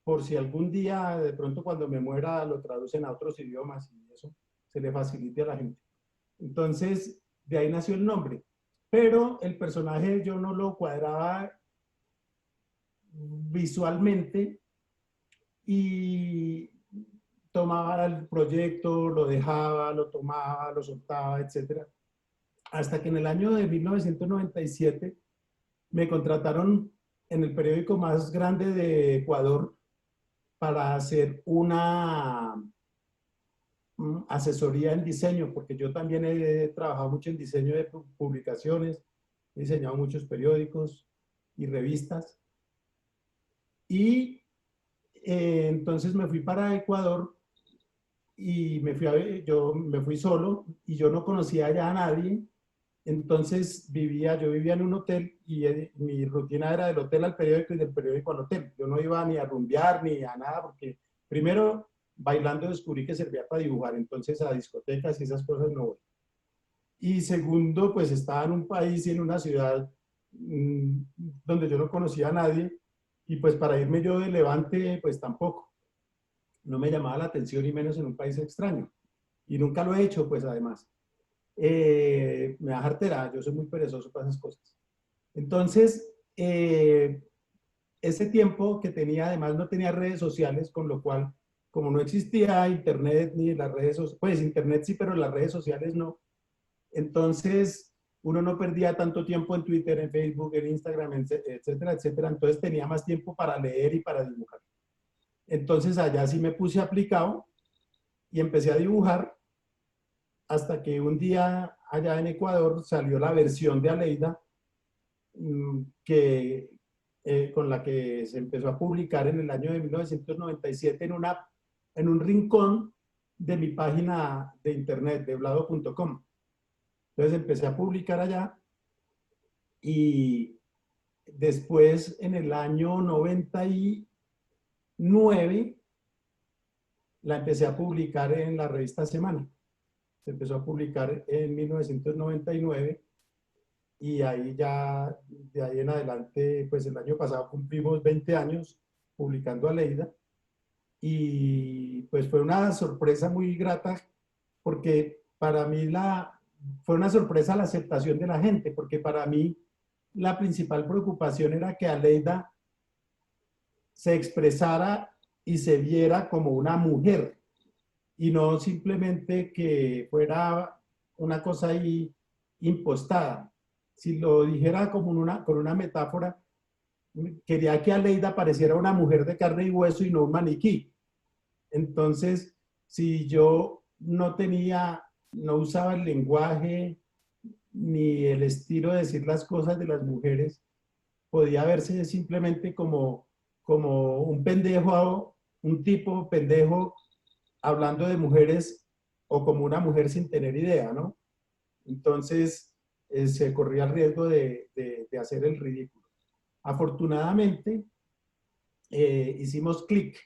Speaker 3: por si algún día, de pronto cuando me muera, lo traducen a otros idiomas y eso se le facilite a la gente. Entonces, de ahí nació el nombre. Pero el personaje yo no lo cuadraba visualmente y tomaba el proyecto, lo dejaba, lo tomaba, lo soltaba, etc. Hasta que en el año de 1997 me contrataron en el periódico más grande de Ecuador para hacer una asesoría en diseño, porque yo también he trabajado mucho en diseño de publicaciones, he diseñado muchos periódicos y revistas. Y entonces me fui para Ecuador y yo me fui solo y yo no conocía allá a nadie. Entonces yo vivía en un hotel y mi rutina era del hotel al periódico y del periódico al hotel. Yo no iba ni a rumbear ni a nada porque primero bailando descubrí que servía para dibujar, entonces a discotecas y esas cosas no voy. Y segundo, pues estaba en un país y en una ciudad donde yo no conocía a nadie y pues para irme yo de Levante, pues tampoco. No me llamaba la atención y menos en un país extraño. Y nunca lo he hecho, pues además. Me da jartera, yo soy muy perezoso para esas cosas. Entonces, ese tiempo que tenía, además no tenía redes sociales, con lo cual, como no existía internet ni las redes sociales, pues internet sí, pero las redes sociales no. Entonces, uno no perdía tanto tiempo en Twitter, en Facebook, en Instagram, etcétera, etcétera. Entonces tenía más tiempo para leer y para dibujar. Entonces allá sí me puse aplicado y empecé a dibujar hasta que un día allá en Ecuador salió la versión de Aleida con la que se empezó a publicar en el año de 1997 en un rincón de mi página de internet, de blado.com. Entonces empecé a publicar allá y después en el año 99 la empecé a publicar en la revista Semana. Se empezó a publicar en 1999 y ahí ya, de ahí en adelante, pues el año pasado cumplimos 20 años publicando Aleida y pues fue una sorpresa muy grata porque para mí fue una sorpresa la aceptación de la gente, porque para mí la principal preocupación era que Aleida se expresara y se viera como una mujer y no simplemente que fuera una cosa ahí impostada. Si lo dijera como con una metáfora, quería que Aleida pareciera una mujer de carne y hueso y no un maniquí. Entonces, si yo no usaba el lenguaje ni el estilo de decir las cosas de las mujeres podía verse simplemente como un pendejo, un tipo pendejo hablando de mujeres o como una mujer sin tener idea, ¿no? Entonces, se corría el riesgo de hacer el ridículo. Afortunadamente, hicimos clic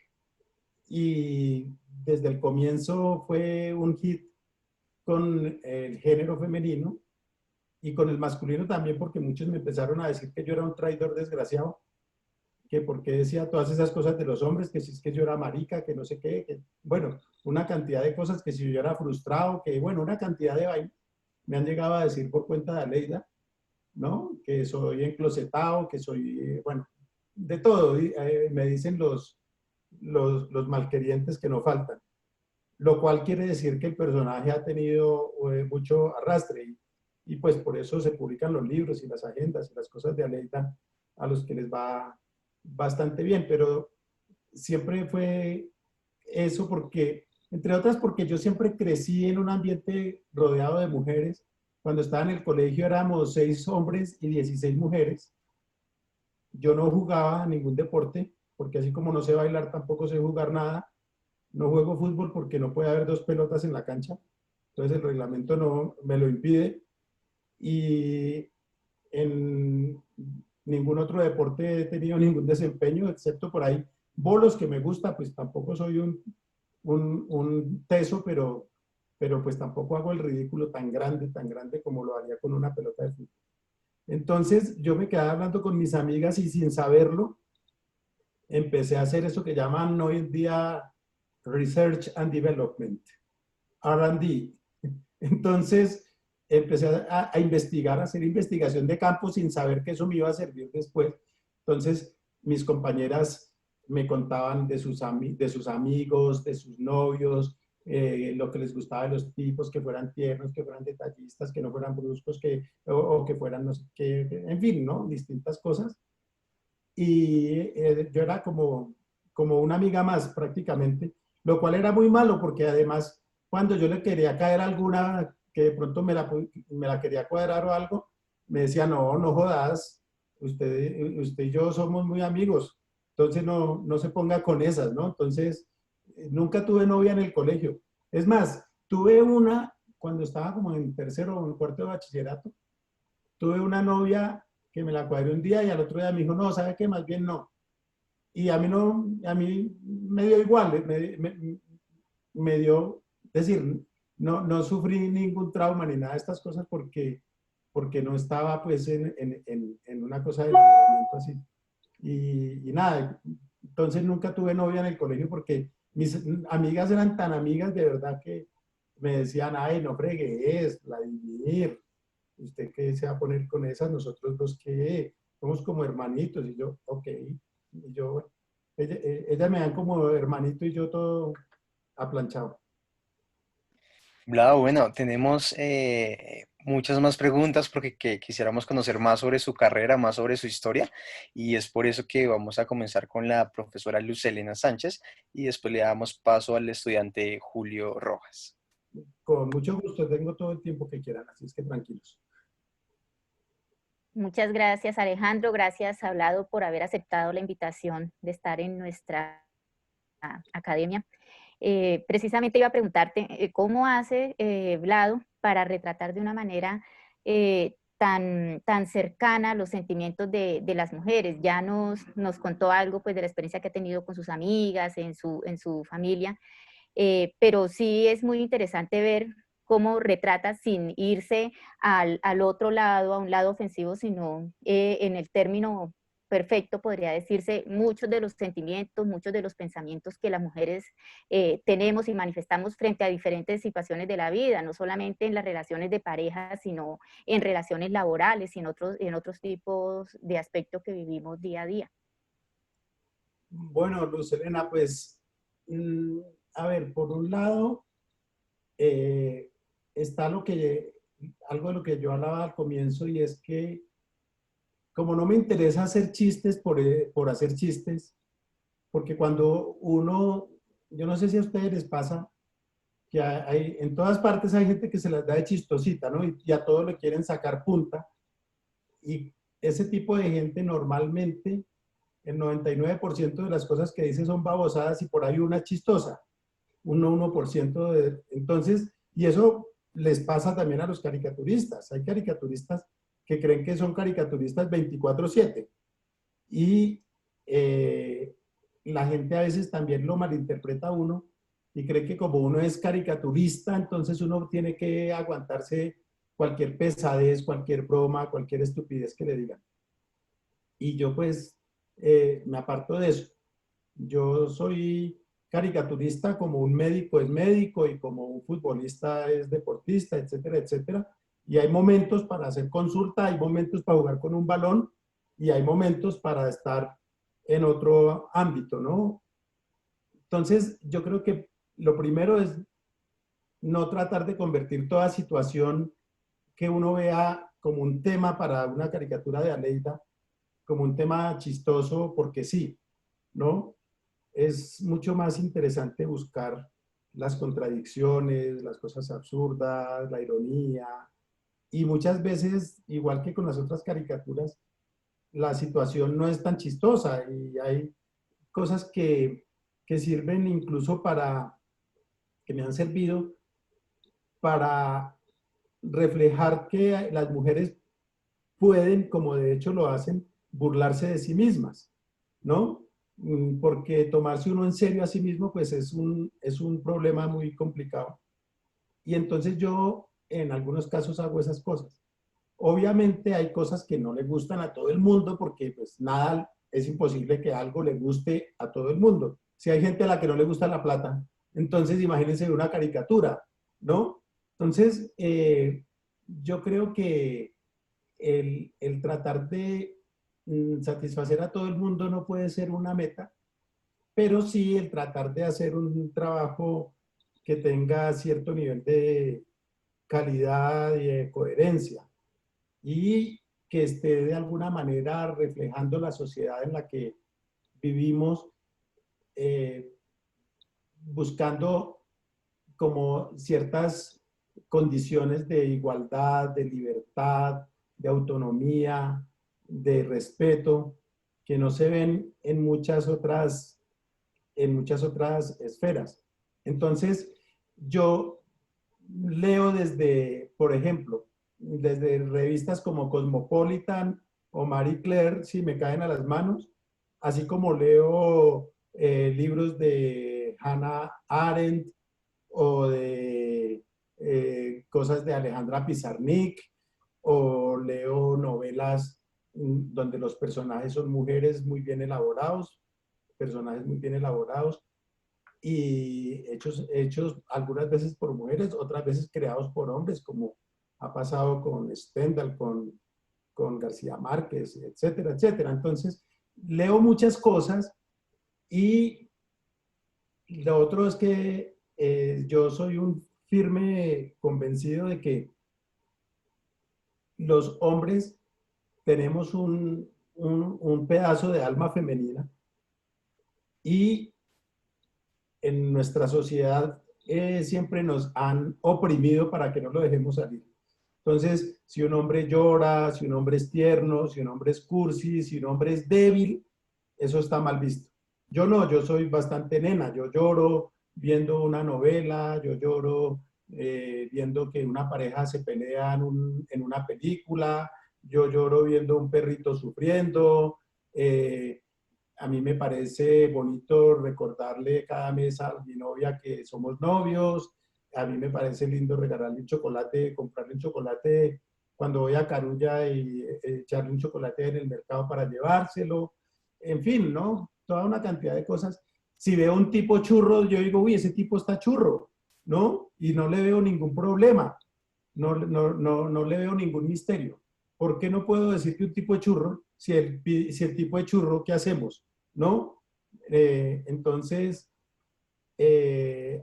Speaker 3: y desde el comienzo fue un hit con el género femenino y con el masculino también, porque muchos me empezaron a decir que yo era un traidor desgraciado, que porque decía todas esas cosas de los hombres, que si es que yo era marica, que no sé qué, que, bueno, una cantidad de cosas, que si yo era frustrado, que bueno, una cantidad de vainas me han llegado a decir por cuenta de Aleida, ¿no? Que soy enclosetado, que soy, bueno, de todo, me dicen los malquerientes que no faltan, lo cual quiere decir que el personaje ha tenido mucho arrastre y pues por eso se publican los libros y las agendas y las cosas de Aleida a los que les va bastante bien, pero siempre fue eso porque, entre otras porque yo siempre crecí en un ambiente rodeado de mujeres. Cuando estaba en el colegio éramos 6 hombres y 16 mujeres. Yo no jugaba ningún deporte, porque así como no sé bailar, tampoco sé jugar nada. No juego fútbol porque no puede haber 2 pelotas en la cancha. Entonces el reglamento no me lo impide. Y en ningún otro deporte he tenido ningún desempeño, excepto por ahí bolos que me gusta, pues tampoco soy un teso, pero pues tampoco hago el ridículo tan grande como lo haría con una pelota de fútbol. Entonces yo me quedaba hablando con mis amigas y sin saberlo empecé a hacer eso que llaman hoy en día Research and Development, R&D. Entonces empecé a investigar, a hacer investigación de campo sin saber que eso me iba a servir después. Entonces mis compañeras me contaban de sus amigos, de sus novios, lo que les gustaba de los tipos, que fueran tiernos, que fueran detallistas, que no fueran bruscos, o que fueran no sé qué, en fin, ¿no? Distintas cosas. Y yo era como una amiga más prácticamente, lo cual era muy malo porque además cuando yo le quería caer alguna que de pronto me la quería cuadrar o algo, me decía, no, no jodas, usted y yo somos muy amigos, entonces no se ponga con esas, ¿no? Entonces, nunca tuve novia en el colegio. Es más, tuve una cuando estaba como en tercero o en cuarto de bachillerato, tuve una novia que me la cuadré un día y al otro día me dijo, no, ¿sabe qué? Más bien no. Y a mí no, a mí me dio igual, me dio, es decir, no sufrí ningún trauma ni nada de estas cosas porque no estaba pues en una cosa de enamoramiento así. Y nada, entonces nunca tuve novia en el colegio porque mis amigas eran tan amigas de verdad que me decían, ay, no fregues, Vladimir, ¿usted qué se va a poner con esas? Nosotros dos que somos como hermanitos. Y yo, ok. Y yo, ella me dan como hermanito y yo todo aplanchado.
Speaker 5: Vlado, bueno, tenemos muchas más preguntas porque quisiéramos conocer más sobre su carrera, más sobre su historia, y es por eso que vamos a comenzar con la profesora Luz Helena Sánchez y después le damos paso al estudiante Julio Rojas.
Speaker 3: Con mucho gusto, tengo todo el tiempo que quieran, así es que tranquilos.
Speaker 7: Muchas gracias, Alejandro. Gracias, Vlado, por haber aceptado la invitación de estar en nuestra academia. Precisamente iba a preguntarte, ¿cómo hace Vlado para retratar de una manera tan cercana los sentimientos de las mujeres? Ya nos contó algo pues, de la experiencia que ha tenido con sus amigas, en su familia, pero sí es muy interesante ver cómo retrata sin irse al otro lado, a un lado ofensivo, sino en el término perfecto, podría decirse, muchos de los sentimientos, muchos de los pensamientos que las mujeres tenemos y manifestamos frente a diferentes situaciones de la vida, no solamente en las relaciones de pareja, sino en relaciones laborales y en otros tipos de aspectos que vivimos día a día.
Speaker 3: Bueno, Luz Helena, pues, a ver, por un lado, está algo de lo que yo hablaba al comienzo, y es que como no me interesa hacer chistes por hacer chistes, porque cuando uno, yo no sé si a ustedes les pasa, que en todas partes hay gente que se las da de chistosita, ¿no? Y a todos le quieren sacar punta. Y ese tipo de gente normalmente, el 99% de las cosas que dice son babosadas y por ahí una chistosa, un 1% entonces, y eso les pasa también a los caricaturistas. Hay caricaturistas que creen que son caricaturistas 24/7 y la gente a veces también lo malinterpreta a uno y cree que como uno es caricaturista, entonces uno tiene que aguantarse cualquier pesadez, cualquier broma, cualquier estupidez que le digan. Y yo pues me aparto de eso. Yo soy caricaturista como un médico es médico y como un futbolista es deportista, etcétera, etcétera. Y hay momentos para hacer consulta, hay momentos para jugar con un balón y hay momentos para estar en otro ámbito, ¿no? Entonces, yo creo que lo primero es no tratar de convertir toda situación que uno vea como un tema para una caricatura de Aleida, como un tema chistoso porque sí, ¿no? Es mucho más interesante buscar las contradicciones, las cosas absurdas, la ironía, y muchas veces, igual que con las otras caricaturas, la situación no es tan chistosa y hay cosas que sirven incluso para, que me han servido para reflejar que las mujeres pueden, como de hecho lo hacen, burlarse de sí mismas, ¿no? Porque tomarse uno en serio a sí mismo, pues es un problema muy complicado. Y entonces yo en algunos casos hago esas cosas. Obviamente hay cosas que no le gustan a todo el mundo porque pues nada, es imposible que algo le guste a todo el mundo. Si hay gente a la que no le gusta la plata, entonces imagínense una caricatura, ¿no? Entonces, yo creo que el tratar de satisfacer a todo el mundo no puede ser una meta, pero sí el tratar de hacer un trabajo que tenga cierto nivel de calidad y de coherencia y que esté de alguna manera reflejando la sociedad en la que vivimos, buscando como ciertas condiciones de igualdad, de libertad, de autonomía, de respeto, que no se ven en muchas otras esferas. Entonces, yo leo desde, por ejemplo, desde revistas como Cosmopolitan o Marie Claire, si me caen a las manos, así como leo libros de Hannah Arendt o de cosas de Alejandra Pizarnik, o leo novelas donde los personajes son mujeres muy bien elaborados, personajes muy bien elaborados, y hechos algunas veces por mujeres, otras veces creados por hombres, como ha pasado con Stendhal, con García Márquez, etcétera, etcétera. Entonces, leo muchas cosas y lo otro es que yo soy un firme convencido de que los hombres tenemos un pedazo de alma femenina y en nuestra sociedad siempre nos han oprimido para que no lo dejemos salir. Entonces, si un hombre llora, si un hombre es tierno, si un hombre es cursi, si un hombre es débil, eso está mal visto. Yo no, yo soy bastante nena, yo lloro viendo una novela, yo lloro viendo que una pareja se pelea en una película, yo lloro viendo un perrito sufriendo, a mí me parece bonito recordarle cada mes a mi novia que somos novios, a mí me parece lindo regalarle un chocolate, comprarle un chocolate cuando voy a Carulla y echarle un chocolate en el mercado para llevárselo, en fin, ¿no? Toda una cantidad de cosas. Si veo un tipo churro, yo digo, uy, ese tipo está churro, ¿no? Y no le veo ningún problema, no le veo ningún misterio. ¿Por qué no puedo decir que un tipo es churro si el tipo es churro, ¿qué hacemos? ¿No? Entonces,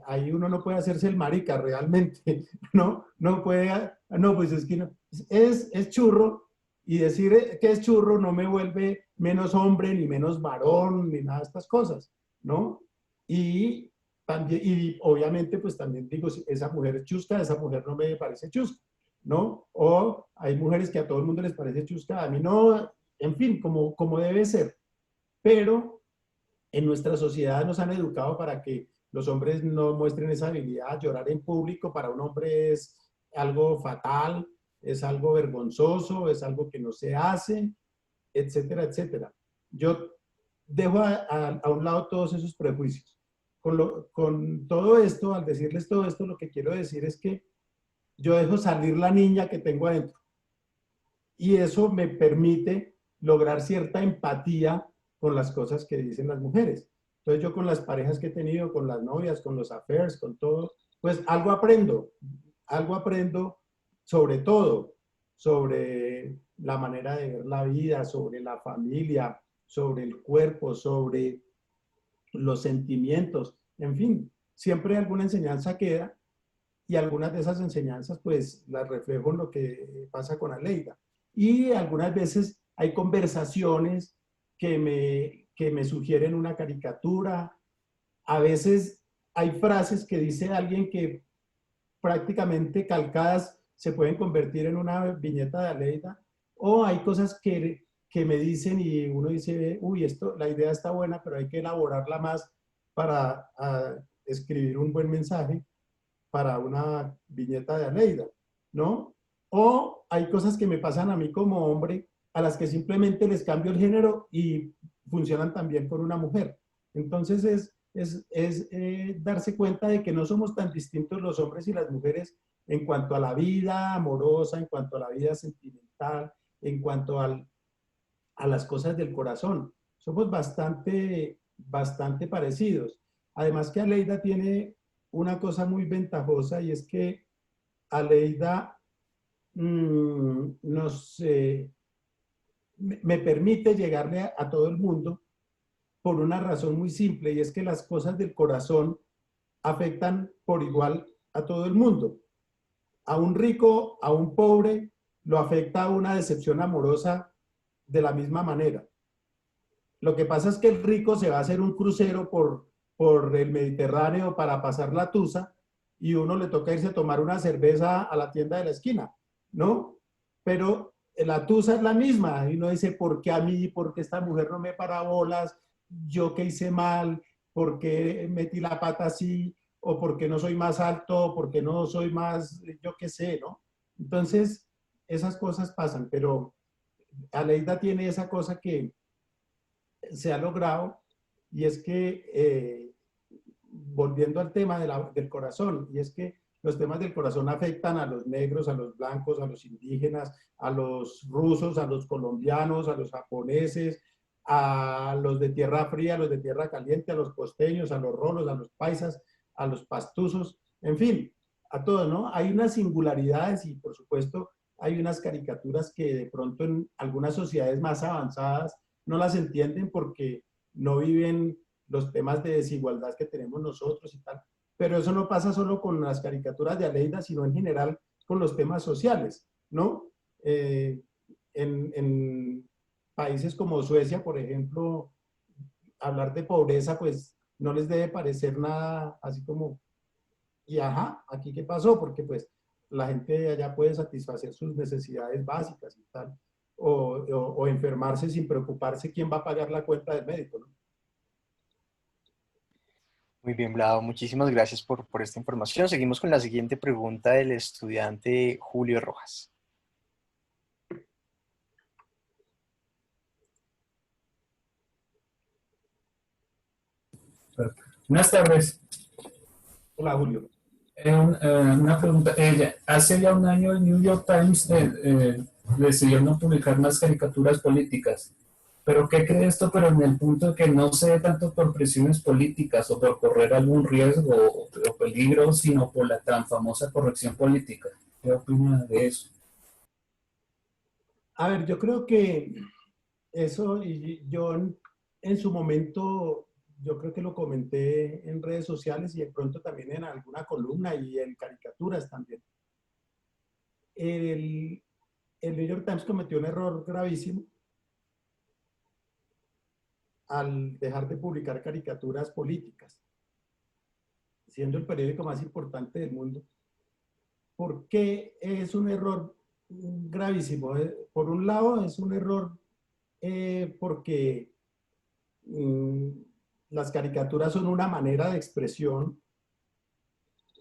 Speaker 3: ahí uno no puede hacerse el marica realmente, ¿no? No puede, no, pues es que no, es churro y decir que es churro no me vuelve menos hombre, ni menos varón, ni nada de estas cosas, ¿no? Y también, y obviamente pues también digo, si esa mujer es chusca, esa mujer no me parece chusca, ¿no? O hay mujeres que a todo el mundo les parece chusca, a mí no, en fin, como debe ser. Pero en nuestra sociedad nos han educado para que los hombres no muestren esa habilidad. Llorar en público para un hombre es algo fatal, es algo vergonzoso, es algo que no se hace, etcétera, etcétera. Yo dejo a un lado todos esos prejuicios. Con todo esto, al decirles todo esto, lo que quiero decir es que yo dejo salir la niña que tengo adentro. Y eso me permite lograr cierta empatía con las cosas que dicen las mujeres. Entonces yo con las parejas que he tenido, con las novias, con los affairs, con todo, pues algo aprendo sobre todo, sobre la manera de ver la vida, sobre la familia, sobre el cuerpo, sobre los sentimientos, en fin, siempre alguna enseñanza queda y algunas de esas enseñanzas pues las reflejo en lo que pasa con Aleida. Y algunas veces hay conversaciones que me sugieren una caricatura, a veces hay frases que dice alguien que prácticamente calcadas se pueden convertir en una viñeta de Aleida, o hay cosas que me dicen y uno dice, uy, la idea está buena, pero hay que elaborarla más para escribir un buen mensaje para una viñeta de Aleida, ¿no? O hay cosas que me pasan a mí como hombre, a las que simplemente les cambio el género y funcionan también con una mujer. Entonces es darse cuenta de que no somos tan distintos los hombres y las mujeres en cuanto a la vida amorosa, en cuanto a la vida sentimental, en cuanto a las cosas del corazón. Somos bastante parecidos. Además que Aleida tiene una cosa muy ventajosa y es que Aleida me permite llegarle a todo el mundo por una razón muy simple, y es que las cosas del corazón afectan por igual a todo el mundo. A un rico, a un pobre, lo afecta una decepción amorosa de la misma manera. Lo que pasa es que el rico se va a hacer un crucero por el Mediterráneo para pasar la tusa y uno le toca irse a tomar una cerveza a la tienda de la esquina, ¿no? Pero la tusa es la misma y uno dice, ¿por qué a mí? ¿Por qué esta mujer no me para bolas? ¿Yo qué hice mal? ¿Por qué metí la pata así? ¿O por qué no soy más alto? ¿Por qué no soy más, yo qué sé, ¿no? Entonces, esas cosas pasan, pero Aleida tiene esa cosa que se ha logrado, y es que, volviendo al tema del corazón, y es que los temas del corazón afectan a los negros, a los blancos, a los indígenas, a los rusos, a los colombianos, a los japoneses, a los de tierra fría, a los de tierra caliente, a los costeños, a los rolos, a los paisas, a los pastusos, en fin, a todos, ¿no? Hay unas singularidades y, por supuesto, hay unas caricaturas que de pronto en algunas sociedades más avanzadas no las entienden porque no viven los temas de desigualdad que tenemos nosotros y tal. Pero eso no pasa solo con las caricaturas de Aleida, sino en general con los temas sociales, ¿no? En países como Suecia, por ejemplo, hablar de pobreza, pues no les debe parecer nada así como, y ajá, ¿aquí qué pasó? Porque pues la gente allá puede satisfacer sus necesidades básicas y tal, o enfermarse sin preocuparse quién va a pagar la cuenta del médico, ¿no?
Speaker 5: Muy bien, Vlado, muchísimas gracias por esta información. Seguimos con la siguiente pregunta del estudiante Julio Rojas.
Speaker 8: Buenas tardes.
Speaker 3: Hola, Julio.
Speaker 8: Una pregunta. Hace ya un año el New York Times decidió no publicar más caricaturas políticas. ¿Pero qué cree esto? Pero en el punto de que no se dé tanto por presiones políticas o por correr algún riesgo o peligro, sino por la tan famosa corrección política. ¿Qué opina de eso?
Speaker 3: A ver, yo creo que eso, y yo en su momento, yo creo que lo comenté en redes sociales y de pronto también en alguna columna y en caricaturas también. El New York Times cometió un error gravísimo al dejar de publicar caricaturas políticas. siendo el periódico más importante del mundo, ¿por qué es un error gravísimo? Por un lado, es un error porque las caricaturas son una manera de expresión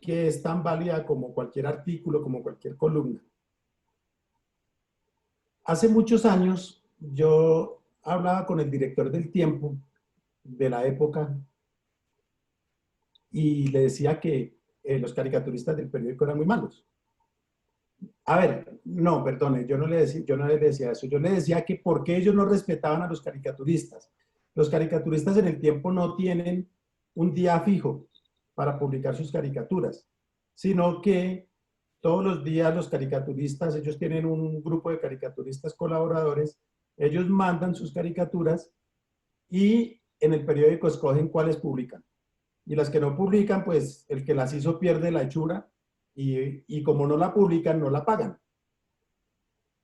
Speaker 3: que es tan válida como cualquier artículo, como cualquier columna. Hace muchos años yo hablaba con el director del Tiempo de la época y le decía que los caricaturistas del periódico eran muy malos. A ver, no, perdone, yo no le decía eso. Yo le decía que por qué ellos no respetaban a los caricaturistas. Los caricaturistas en el Tiempo no tienen un día fijo para publicar sus caricaturas, sino que todos los días los caricaturistas, ellos tienen un grupo de caricaturistas colaboradores, ellos mandan sus caricaturas y en el periódico escogen cuáles publican. Y las que no publican, pues el que las hizo pierde la hechura y como no la publican, no la pagan.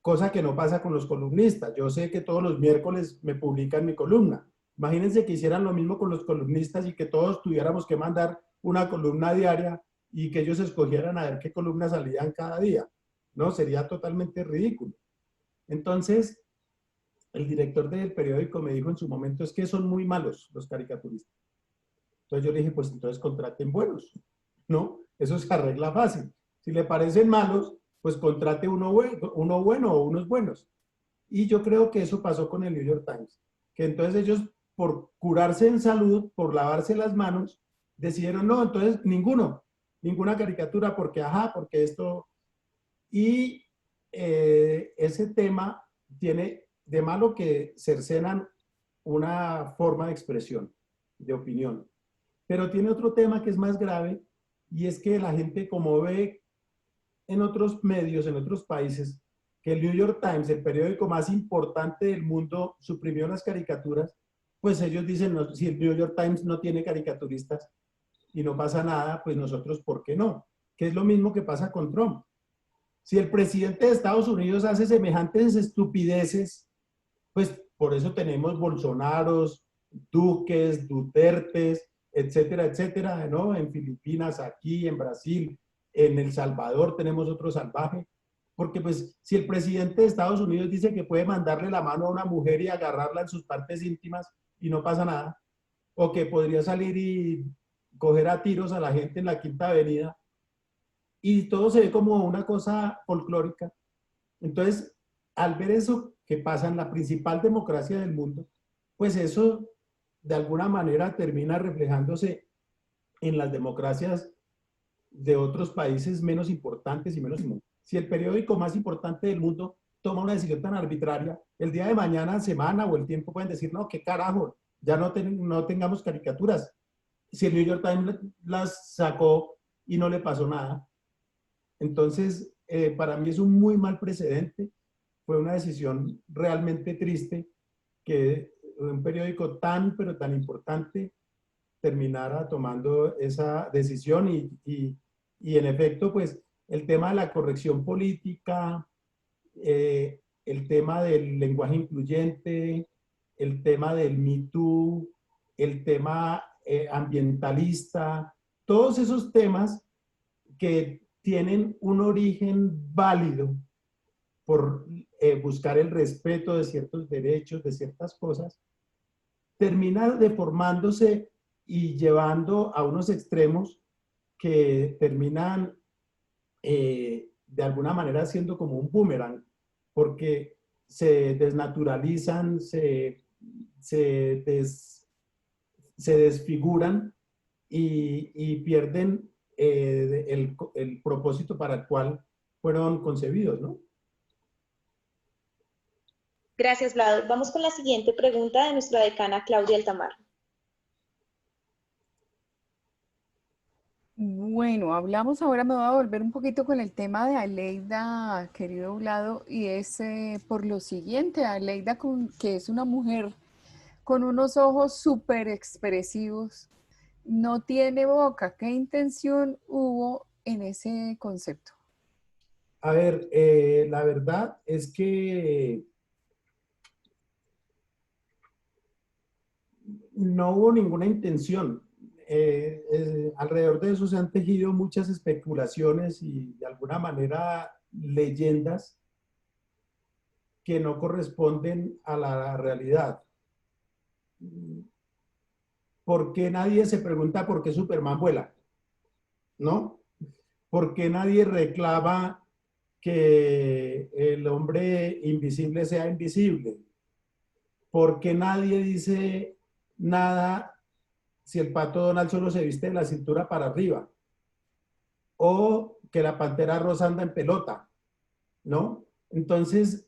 Speaker 3: Cosa que no pasa con los columnistas. Yo sé que todos los miércoles me publican mi columna. Imagínense que hicieran lo mismo con los columnistas y que todos tuviéramos que mandar una columna diaria y que ellos escogieran a ver qué columnas salían cada día. No, sería totalmente ridículo. Entonces, el director del periódico me dijo en su momento, es que son muy malos los caricaturistas. Entonces yo le dije, pues entonces contraten buenos, ¿no? Eso se arregla fácil. Si le parecen malos, pues contrate uno bueno o unos buenos. Y yo creo que eso pasó con el New York Times, que entonces ellos, por curarse en salud, por lavarse las manos, decidieron, no, entonces ninguna caricatura, porque porque esto... Y ese tema tiene de malo que cercenan una forma de expresión, de opinión. Pero tiene otro tema que es más grave, y es que la gente, como ve en otros medios, en otros países, que el New York Times, el periódico más importante del mundo, suprimió las caricaturas, pues ellos dicen, no, si el New York Times no tiene caricaturistas y no pasa nada, pues nosotros, ¿por qué no? Que es lo mismo que pasa con Trump. Si el presidente de Estados Unidos hace semejantes estupideces, pues por eso tenemos Bolsonaros, Duques, Dutertes, etcétera, etcétera, ¿no? En Filipinas, aquí, en Brasil, en El Salvador tenemos otro salvaje. Porque pues si el presidente de Estados Unidos dice que puede mandarle la mano a una mujer y agarrarla en sus partes íntimas y no pasa nada, o que podría salir y coger a tiros a la gente en la Quinta Avenida, y todo se ve como una cosa folclórica. Entonces, al ver eso que pasa en la principal democracia del mundo, pues eso de alguna manera termina reflejándose en las democracias de otros países menos importantes y menos importantes. Si el periódico más importante del mundo toma una decisión tan arbitraria, el día de mañana, semana o el Tiempo pueden decir, no, qué carajo, ya no tengamos caricaturas. Si el New York Times las sacó y no le pasó nada. Entonces, para mí es un muy mal precedente. Fue una decisión realmente triste que un periódico tan, pero tan importante terminara tomando esa decisión y en efecto, pues, el tema de la corrección política, el tema del lenguaje incluyente, el tema del Me Too, el tema ambientalista, todos esos temas que tienen un origen válido por buscar el respeto de ciertos derechos, de ciertas cosas, termina deformándose y llevando a unos extremos que terminan de alguna manera siendo como un boomerang, porque se desnaturalizan, se desfiguran y pierden el propósito para el cual fueron concebidos, ¿no?
Speaker 4: Gracias, Vlado. Vamos con la siguiente pregunta de nuestra decana Claudia Altamar.
Speaker 2: Bueno, hablamos ahora, me voy a volver un poquito con el tema de Aleida, querido Vlado, y es por lo siguiente, Aleida, que es una mujer con unos ojos súper expresivos, no tiene boca. ¿Qué intención hubo en ese concepto?
Speaker 3: A ver, la verdad es que no hubo ninguna intención. alrededor de eso se han tejido muchas especulaciones y de alguna manera leyendas que no corresponden a la realidad. ¿Por qué nadie se pregunta por qué Superman vuela? ¿No? ¿Por qué nadie reclama que el hombre invisible sea invisible? ¿Por qué nadie dice nada si el pato Donald solo se viste de la cintura para arriba? O que la pantera rosa anda en pelota, ¿no? Entonces,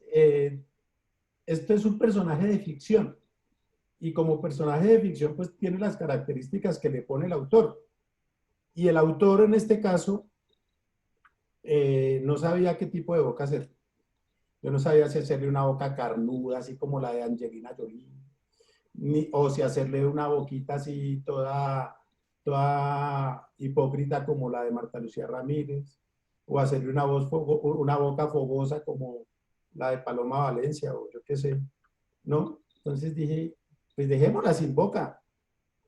Speaker 3: esto es un personaje de ficción. Y como personaje de ficción, pues tiene las características que le pone el autor. Y el autor, en este caso, no sabía qué tipo de boca hacer. Yo no sabía si hacerle una boca carnuda, así como la de Angelina Jolie, o si hacerle una boquita así toda hipócrita como la de Marta Lucía Ramírez, o hacerle una boca fogosa como la de Paloma Valencia, o yo qué sé, ¿no? Entonces dije, pues dejémosla sin boca.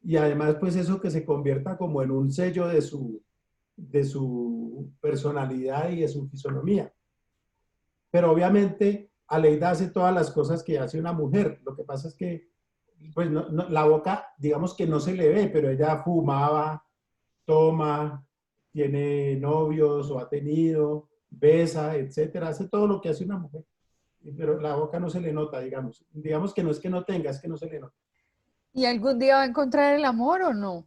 Speaker 3: Y además, pues eso que se convierta como en un sello de su personalidad y de su fisonomía. Pero obviamente Aleida hace todas las cosas que hace una mujer. Lo que pasa es que pues la boca, digamos que no se le ve, pero ella fumaba, toma, tiene novios o ha tenido, besa, etcétera. Hace todo lo que hace una mujer. Pero la boca no se le nota, digamos. Digamos que no es que no tenga, es que no se le nota.
Speaker 2: ¿Y algún día va a encontrar el amor o no?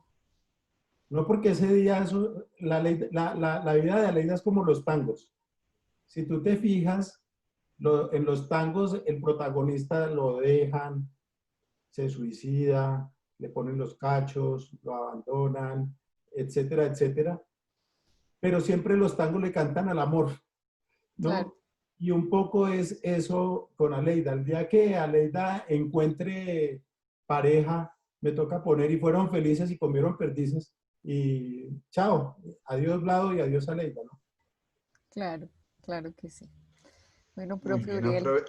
Speaker 3: No, porque ese día, la vida de Aleida es como los tangos. Si tú te fijas, en los tangos el protagonista lo dejan, se suicida, le ponen los cachos, lo abandonan, etcétera, etcétera. Pero siempre los tangos le cantan al amor, ¿no?
Speaker 2: Claro.
Speaker 3: Y un poco es eso con Aleida. El día que Aleida encuentre pareja, me toca poner y fueron felices y comieron perdices. Y chao, adiós Vlado y adiós Aleida, ¿no?
Speaker 2: Claro, claro que sí. Bueno,
Speaker 1: Muy
Speaker 2: profe
Speaker 1: bien,
Speaker 2: Uriel.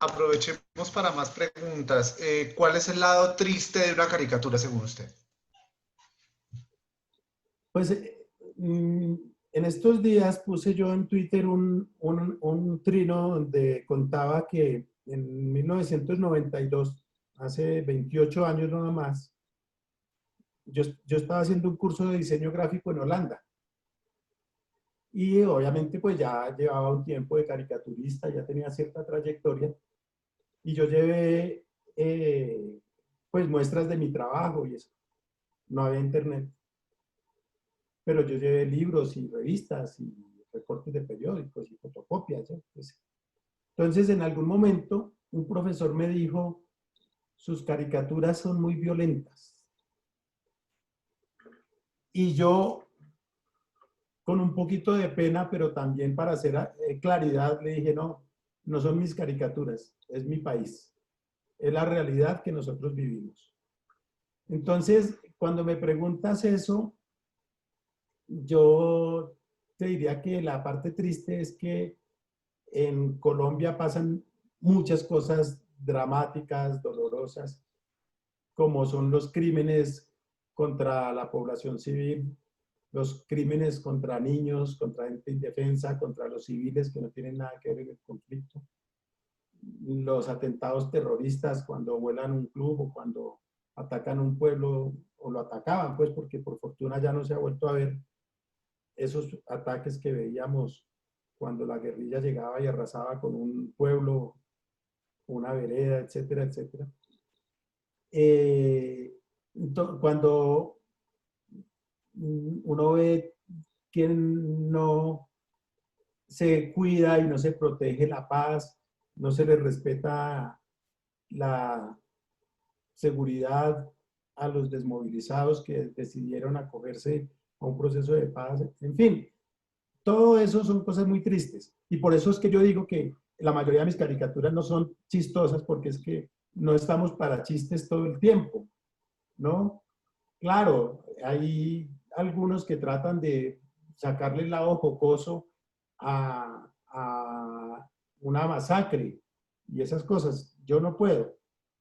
Speaker 1: aprovechemos para más preguntas. ¿Cuál es el lado triste de una caricatura según usted?
Speaker 3: Pues en estos días puse yo en Twitter un trino donde contaba que en 1992, hace 28 años nada más, yo estaba haciendo un curso de diseño gráfico en Holanda. Y obviamente pues ya llevaba un tiempo de caricaturista, ya tenía cierta trayectoria. Y yo llevé pues muestras de mi trabajo y eso. No había internet. Pero yo llevé libros y revistas y recortes de periódicos y fotocopias. ¿Sí? Pues, entonces, en algún momento, un profesor me dijo, sus caricaturas son muy violentas. Y yo, con un poquito de pena, pero también para hacer claridad, le dije, no, no son mis caricaturas, es mi país. Es la realidad que nosotros vivimos. Entonces, cuando me preguntas eso, yo te diría que la parte triste es que en Colombia pasan muchas cosas dramáticas, dolorosas, como son los crímenes contra la población civil, los crímenes contra niños, contra gente indefensa, contra los civiles que no tienen nada que ver en el conflicto, los atentados terroristas cuando vuelan un club o cuando atacan un pueblo, o lo atacaban, pues porque por fortuna ya no se ha vuelto a ver esos ataques que veíamos cuando la guerrilla llegaba y arrasaba con un pueblo, una vereda, etcétera, etcétera. Cuando uno ve que no se cuida y no se protege la paz, no se le respeta la seguridad a los desmovilizados que decidieron acogerse a un proceso de paz, en fin, todo eso son cosas muy tristes. Y por eso es que yo digo que la mayoría de mis caricaturas no son chistosas, porque es que no estamos para chistes todo el tiempo, ¿no? Claro, hay algunos que tratan de sacarle el lado jocoso a una masacre y esas cosas. Yo no puedo,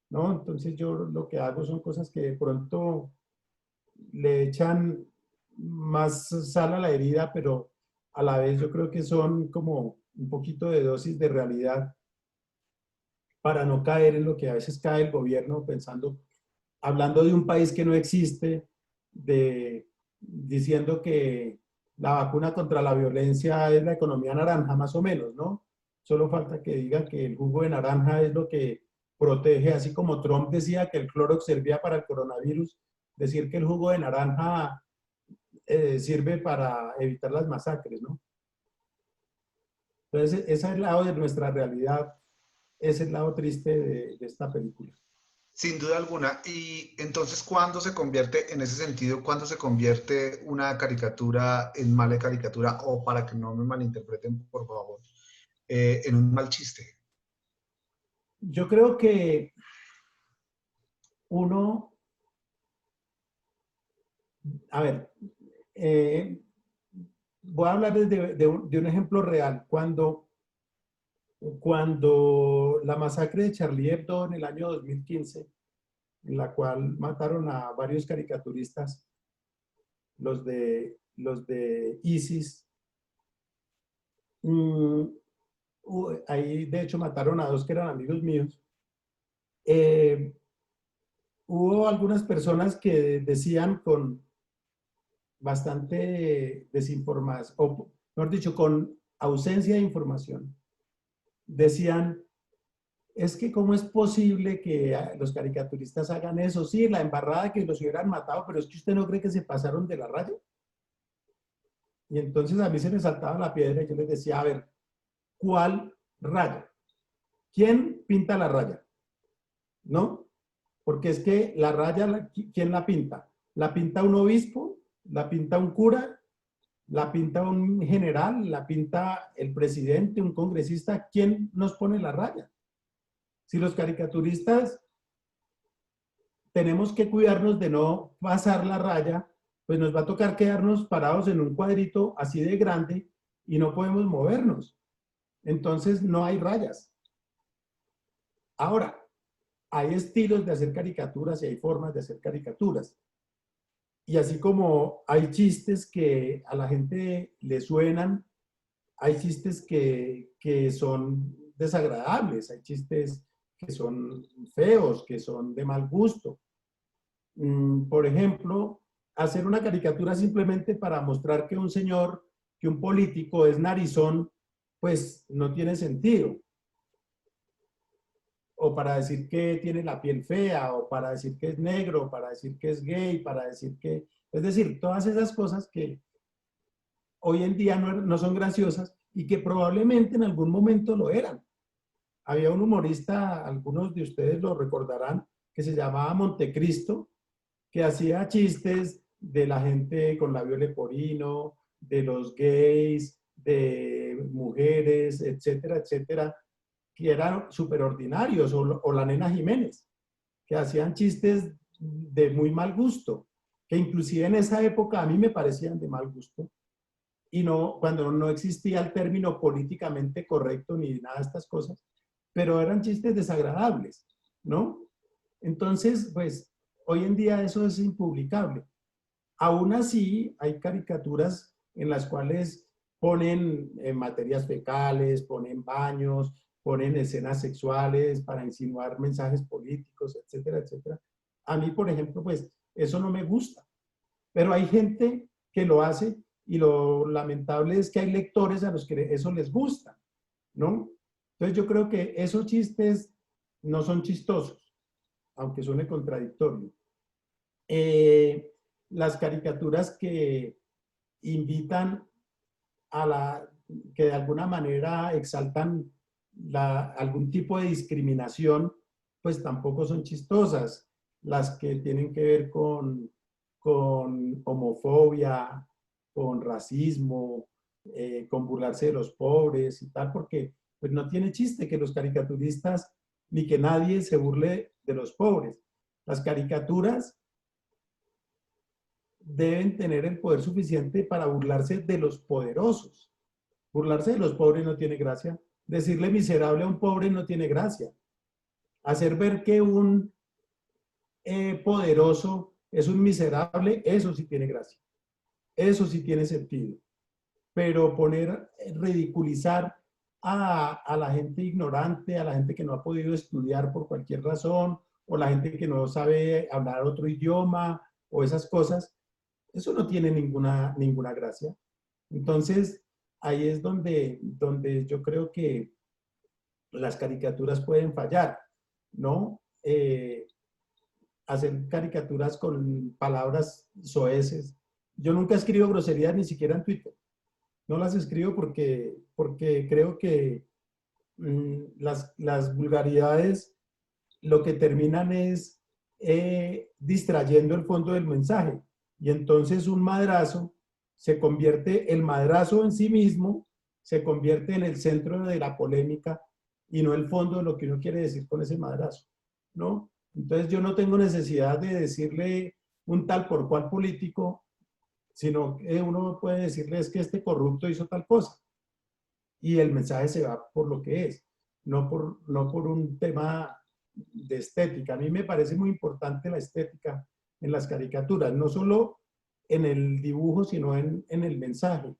Speaker 3: ¿no? Entonces yo lo que hago son cosas que de pronto le echan más sal a la herida, pero a la vez yo creo que son como un poquito de dosis de realidad para no caer en lo que a veces cae el gobierno pensando, hablando de un país que no existe, diciendo que la vacuna contra la violencia es la economía naranja, más o menos, ¿no? Solo falta que digan que el jugo de naranja es lo que protege, así como Trump decía que el Clorox servía para el coronavirus, decir que el jugo de naranja sirve para evitar las masacres, ¿no? Entonces, ese es el lado de nuestra realidad, ese es el lado triste de esta película.
Speaker 1: Sin duda alguna. Y entonces, ¿cuándo se convierte, en ese sentido, cuándo se convierte una caricatura en mala caricatura, o para que no me malinterpreten, por favor, en un mal chiste?
Speaker 3: Yo creo que uno, a ver, voy a hablar de un ejemplo real. Cuando la masacre de Charlie Hebdo en el año 2015, en la cual mataron a varios caricaturistas, los de ISIS, ahí de hecho mataron a 2 que eran amigos míos. Hubo algunas personas que decían con bastante desinformación, o mejor dicho, con ausencia de información, decían, es que cómo es posible que los caricaturistas hagan eso. Sí, la embarrada que los hubieran matado, pero es que usted no cree que se pasaron de la raya. Y entonces a mí se me saltaba la piedra y yo les decía, a ver, ¿cuál raya? ¿Quién pinta la raya? ¿No? Porque es que la raya, ¿quién la pinta? ¿La pinta un obispo? ¿La pinta un cura? ¿La pinta un general? ¿La pinta el presidente, un congresista? ¿Quién nos pone la raya? Si los caricaturistas tenemos que cuidarnos de no pasar la raya, pues nos va a tocar quedarnos parados en un cuadrito así de grande y no podemos movernos. Entonces no hay rayas. Ahora, hay estilos de hacer caricaturas y hay formas de hacer caricaturas. Y así como hay chistes que a la gente le suenan, hay chistes que son desagradables, hay chistes que son feos, que son de mal gusto. Por ejemplo, hacer una caricatura simplemente para mostrar que un señor, que un político es narizón, pues no tiene sentido. O para decir que tiene la piel fea, o para decir que es negro, para decir que es gay, para decir que... Es decir, todas esas cosas que hoy en día no son graciosas y que probablemente en algún momento lo eran. Había un humorista, algunos de ustedes lo recordarán, que se llamaba Montecristo, que hacía chistes de la gente con labio leporino, de los gays, de mujeres, etcétera, etcétera, que eran súper ordinarios, o la Nena Jiménez, que hacían chistes de muy mal gusto, que inclusive en esa época a mí me parecían de mal gusto, y no, cuando no existía el término políticamente correcto ni nada de estas cosas, pero eran chistes desagradables, ¿no? Entonces, pues, hoy en día eso es impublicable. Aún así, hay caricaturas en las cuales ponen materias fecales, ponen baños, ponen escenas sexuales para insinuar mensajes políticos, etcétera, etcétera. A mí, por ejemplo, pues, eso no me gusta. Pero hay gente que lo hace y lo lamentable es que hay lectores a los que eso les gusta, ¿no? Entonces yo creo que esos chistes no son chistosos, aunque suene contradictorio. Las caricaturas que invitan que de alguna manera exaltan algún tipo de discriminación, pues tampoco son chistosas. Las que tienen que ver con homofobia, con racismo, con burlarse de los pobres y tal, porque pues no tiene chiste que los caricaturistas ni que nadie se burle de los pobres. Las caricaturas deben tener el poder suficiente para burlarse de los poderosos. Burlarse de los pobres no tiene gracia. Decirle miserable a un pobre no tiene gracia. Hacer ver que un poderoso es un miserable, eso sí tiene gracia, eso sí tiene sentido. Pero ridiculizar a la gente ignorante, a la gente que no ha podido estudiar por cualquier razón, o la gente que no sabe hablar otro idioma, o esas cosas, eso no tiene ninguna gracia. Entonces, ahí es donde yo creo que las caricaturas pueden fallar, ¿no? Hacer caricaturas con palabras soeces. Yo nunca escribo groserías ni siquiera en Twitter. No las escribo porque creo que las vulgaridades lo que terminan es distrayendo el fondo del mensaje. Y entonces un madrazo el madrazo en sí mismo se convierte en el centro de la polémica y no el fondo de lo que uno quiere decir con ese madrazo, ¿no? Entonces yo no tengo necesidad de decirle un tal por cual político, sino que uno puede decirle es que este corrupto hizo tal cosa. Y el mensaje se va por lo que es, no por un tema de estética. A mí me parece muy importante la estética en las caricaturas, no solo en el dibujo, sino en el mensaje,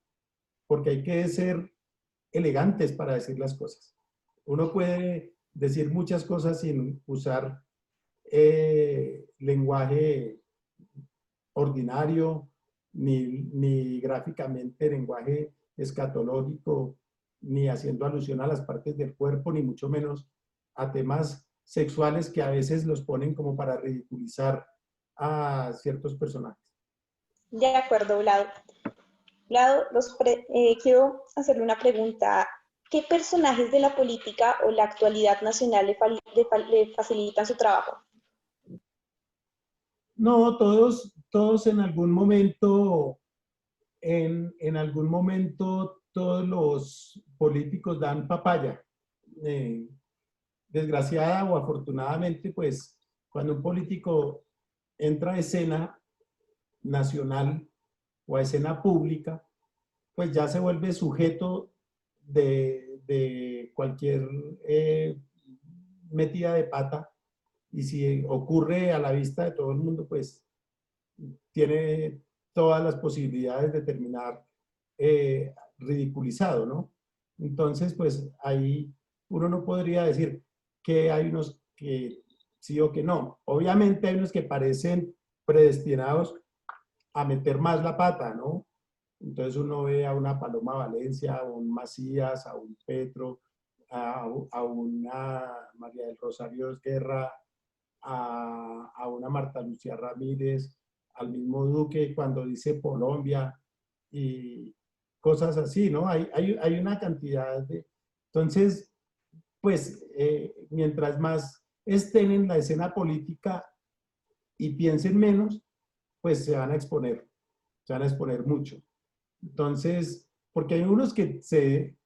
Speaker 3: porque hay que ser elegantes para decir las cosas. Uno puede decir muchas cosas sin usar lenguaje ordinario, ni gráficamente lenguaje escatológico, ni haciendo alusión a las partes del cuerpo, ni mucho menos a temas sexuales que a veces los ponen como para ridiculizar a ciertos personajes.
Speaker 4: De acuerdo, Vlado. Vlado, quiero hacerle una pregunta. ¿Qué personajes de la política o la actualidad nacional le facilitan su trabajo?
Speaker 3: No, todos en algún momento, en algún momento todos los políticos dan papaya. Desgraciada o afortunadamente, pues cuando un político entra a escena nacional o a escena pública, pues ya se vuelve sujeto de cualquier metida de pata, y si ocurre a la vista de todo el mundo, pues tiene todas las posibilidades de terminar ridiculizado, ¿no? Entonces, pues ahí uno no podría decir que hay unos que sí o que no. Obviamente hay unos que parecen predestinados a meter más la pata, ¿no? Entonces uno ve a una Paloma Valencia, a un Macías, a un Petro, a una María del Rosario Guerra, a una Marta Lucía Ramírez, al mismo Duque cuando dice Colombia y cosas así, ¿no? Hay una cantidad de... Entonces, pues, mientras más estén en la escena política y piensen menos, pues se van a exponer mucho. Entonces, porque hay unos que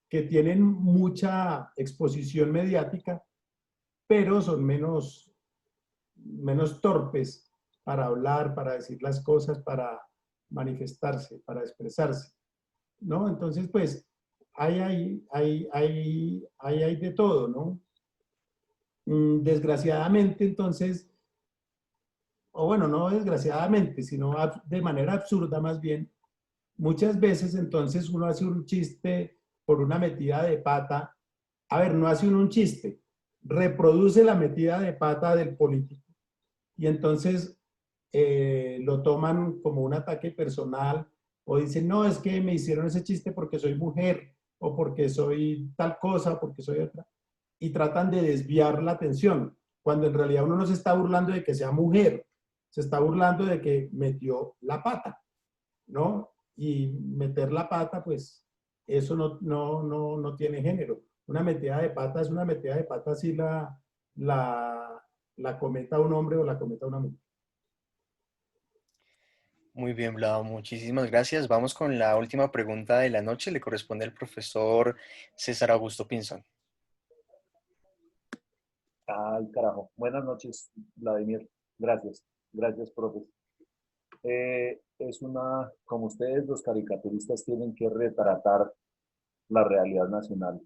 Speaker 3: tienen mucha exposición mediática, pero son menos torpes para hablar, para decir las cosas, para manifestarse, para expresarse, ¿no? Entonces, pues, hay de todo, ¿no? Desgraciadamente, entonces, o bueno, no desgraciadamente, sino de manera absurda más bien, muchas veces entonces uno hace un chiste por una metida de pata. A ver, no hace uno un chiste, reproduce la metida de pata del político. Y entonces lo toman como un ataque personal o dicen, no, es que me hicieron ese chiste porque soy mujer o porque soy tal cosa o porque soy otra. Y tratan de desviar la atención, cuando en realidad uno no se está burlando de que sea mujer, se está burlando de que metió la pata, ¿no? Y meter la pata, pues eso no tiene género. Una metida de pata es una metida de pata si la cometa un hombre o la cometa una mujer.
Speaker 5: Muy bien, Vlado, muchísimas gracias. Vamos con la última pregunta de la noche. Le corresponde al profesor César Augusto Pinzón.
Speaker 9: Ay, carajo. Buenas noches, Vladimir. Gracias. Gracias, profe. Como ustedes, los caricaturistas, tienen que retratar la realidad nacional.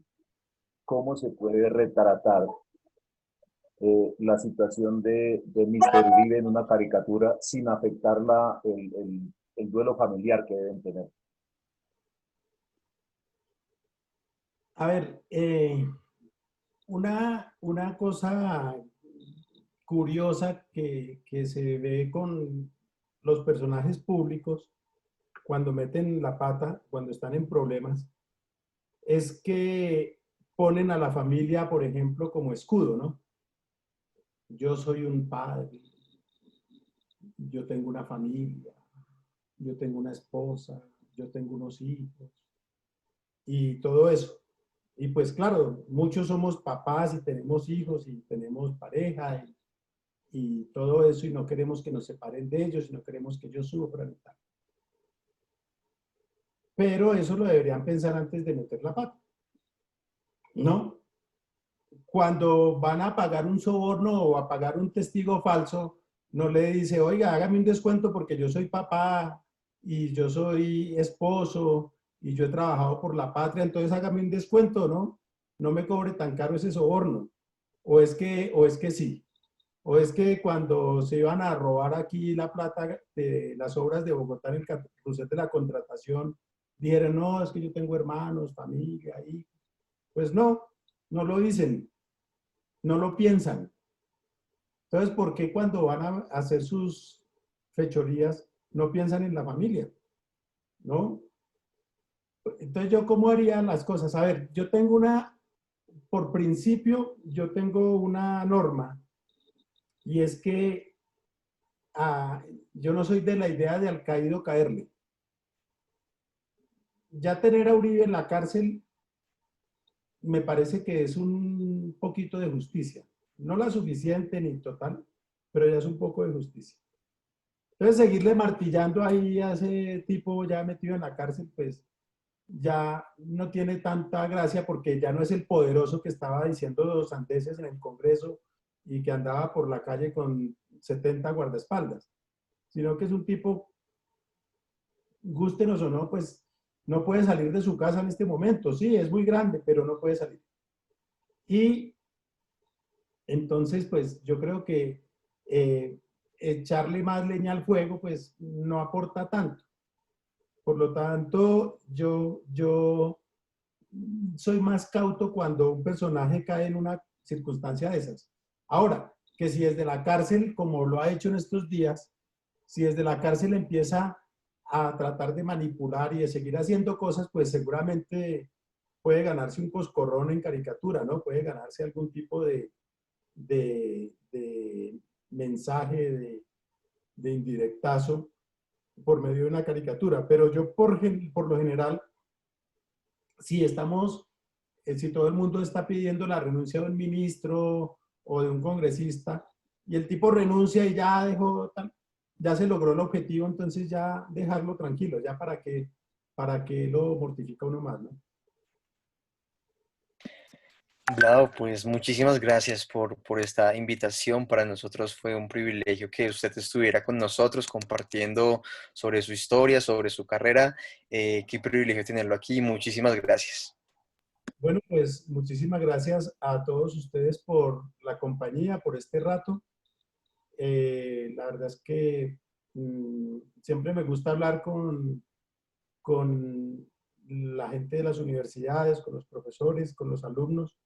Speaker 9: ¿Cómo se puede retratar la situación de Mr. Uribe en una caricatura sin afectar el duelo familiar que deben tener.
Speaker 3: A ver, una cosa curiosa que se ve con los personajes públicos cuando meten la pata, cuando están en problemas, es que ponen a la familia, por ejemplo, como escudo, ¿no? Yo soy un padre, yo tengo una familia, yo tengo una esposa, yo tengo unos hijos y todo eso. Y pues claro, muchos somos papás y tenemos hijos y tenemos pareja y todo eso y no queremos que nos separen de ellos y no queremos que ellos sufran y tal. Pero eso lo deberían pensar antes de meter la pata, ¿no? Cuando van a pagar un soborno o a pagar un testigo falso, no le dice, oiga, hágame un descuento porque yo soy papá y yo soy esposo y yo he trabajado por la patria, entonces hágame un descuento, ¿no? No me cobre tan caro ese soborno. O es que sí. O es que cuando se iban a robar aquí la plata de las obras de Bogotá en el carrusel de la contratación, dijeron, no, es que yo tengo hermanos, familia, hijos. Pues no, no lo dicen, no lo piensan. Entonces, ¿por qué cuando van a hacer sus fechorías no piensan en la familia? ¿No? Entonces, ¿yo cómo haría las cosas? A ver, yo tengo por principio, yo tengo una norma y es que yo no soy de la idea de al caído caerle. Ya tener a Uribe en la cárcel me parece que es un poquito de justicia. No la suficiente ni total, pero ya es un poco de justicia. Entonces, seguirle martillando ahí a ese tipo ya metido en la cárcel, pues ya no tiene tanta gracia porque ya no es el poderoso que estaba diciendo los sandeces en el Congreso y que andaba por la calle con 70 guardaespaldas, sino que es un tipo, gústenos o no, pues no puede salir de su casa en este momento. Sí, es muy grande, pero no puede salir. Y entonces, pues yo creo que echarle más leña al fuego, pues no aporta tanto. Por lo tanto, yo soy más cauto cuando un personaje cae en una circunstancia de esas. Ahora, que si desde la cárcel, como lo ha hecho en estos días, si desde la cárcel empieza a tratar de manipular y de seguir haciendo cosas, pues seguramente puede ganarse un coscorrón en caricatura, ¿no? Puede ganarse algún tipo de mensaje, de indirectazo por medio de una caricatura. Pero yo por lo general, si si todo el mundo está pidiendo la renuncia de un ministro o de un congresista y el tipo renuncia y ya ya se logró el objetivo, entonces ya dejarlo tranquilo, ya para qué lo mortifica uno más, ¿no?
Speaker 5: Vlado, pues muchísimas gracias por esta invitación. Para nosotros fue un privilegio que usted estuviera con nosotros compartiendo sobre su historia, sobre su carrera. Qué privilegio tenerlo aquí. Muchísimas gracias.
Speaker 3: Bueno, pues muchísimas gracias a todos ustedes por la compañía, por este rato. La verdad es que siempre me gusta hablar con la gente de las universidades, con los profesores, con los alumnos,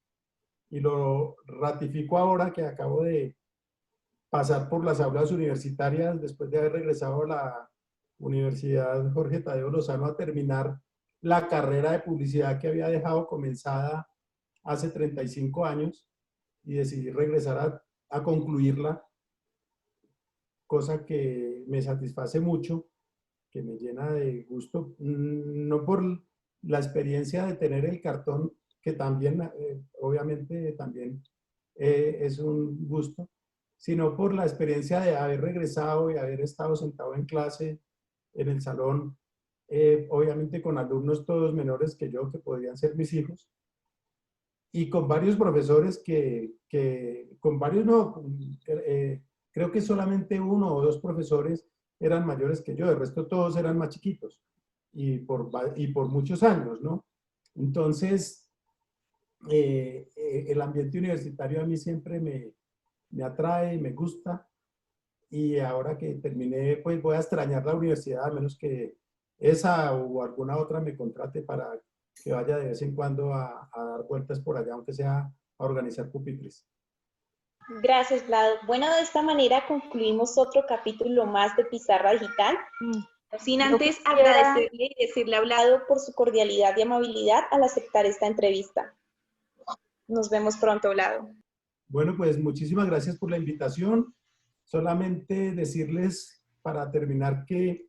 Speaker 3: y lo ratifico ahora que acabo de pasar por las aulas universitarias después de haber regresado a la Universidad Jorge Tadeo Lozano a terminar la carrera de publicidad que había dejado comenzada hace 35 años y decidí regresar a concluirla, cosa que me satisface mucho, que me llena de gusto, no por la experiencia de tener el cartón, que también, obviamente, también es un gusto, sino por la experiencia de haber regresado y haber estado sentado en clase, en el salón, obviamente con alumnos todos menores que yo, que podrían ser mis hijos, y con varios profesores con varios no, creo que solamente uno o dos profesores eran mayores que yo, el resto todos eran más chiquitos y por muchos años, ¿no? Entonces, el ambiente universitario a mí siempre me atrae, me gusta. Y ahora que terminé, pues voy a extrañar la universidad, a menos que esa o alguna otra me contrate para que vaya de vez en cuando a dar vueltas por allá, aunque sea a organizar pupitres.
Speaker 4: Gracias, Vlado. Bueno, de esta manera concluimos otro capítulo más de Pizarra Digital. Sin antes agradecerle y decirle a Vlado por su cordialidad y amabilidad al aceptar esta entrevista. Nos vemos pronto, Vlado.
Speaker 3: Bueno, pues muchísimas gracias por la invitación. Solamente decirles para terminar que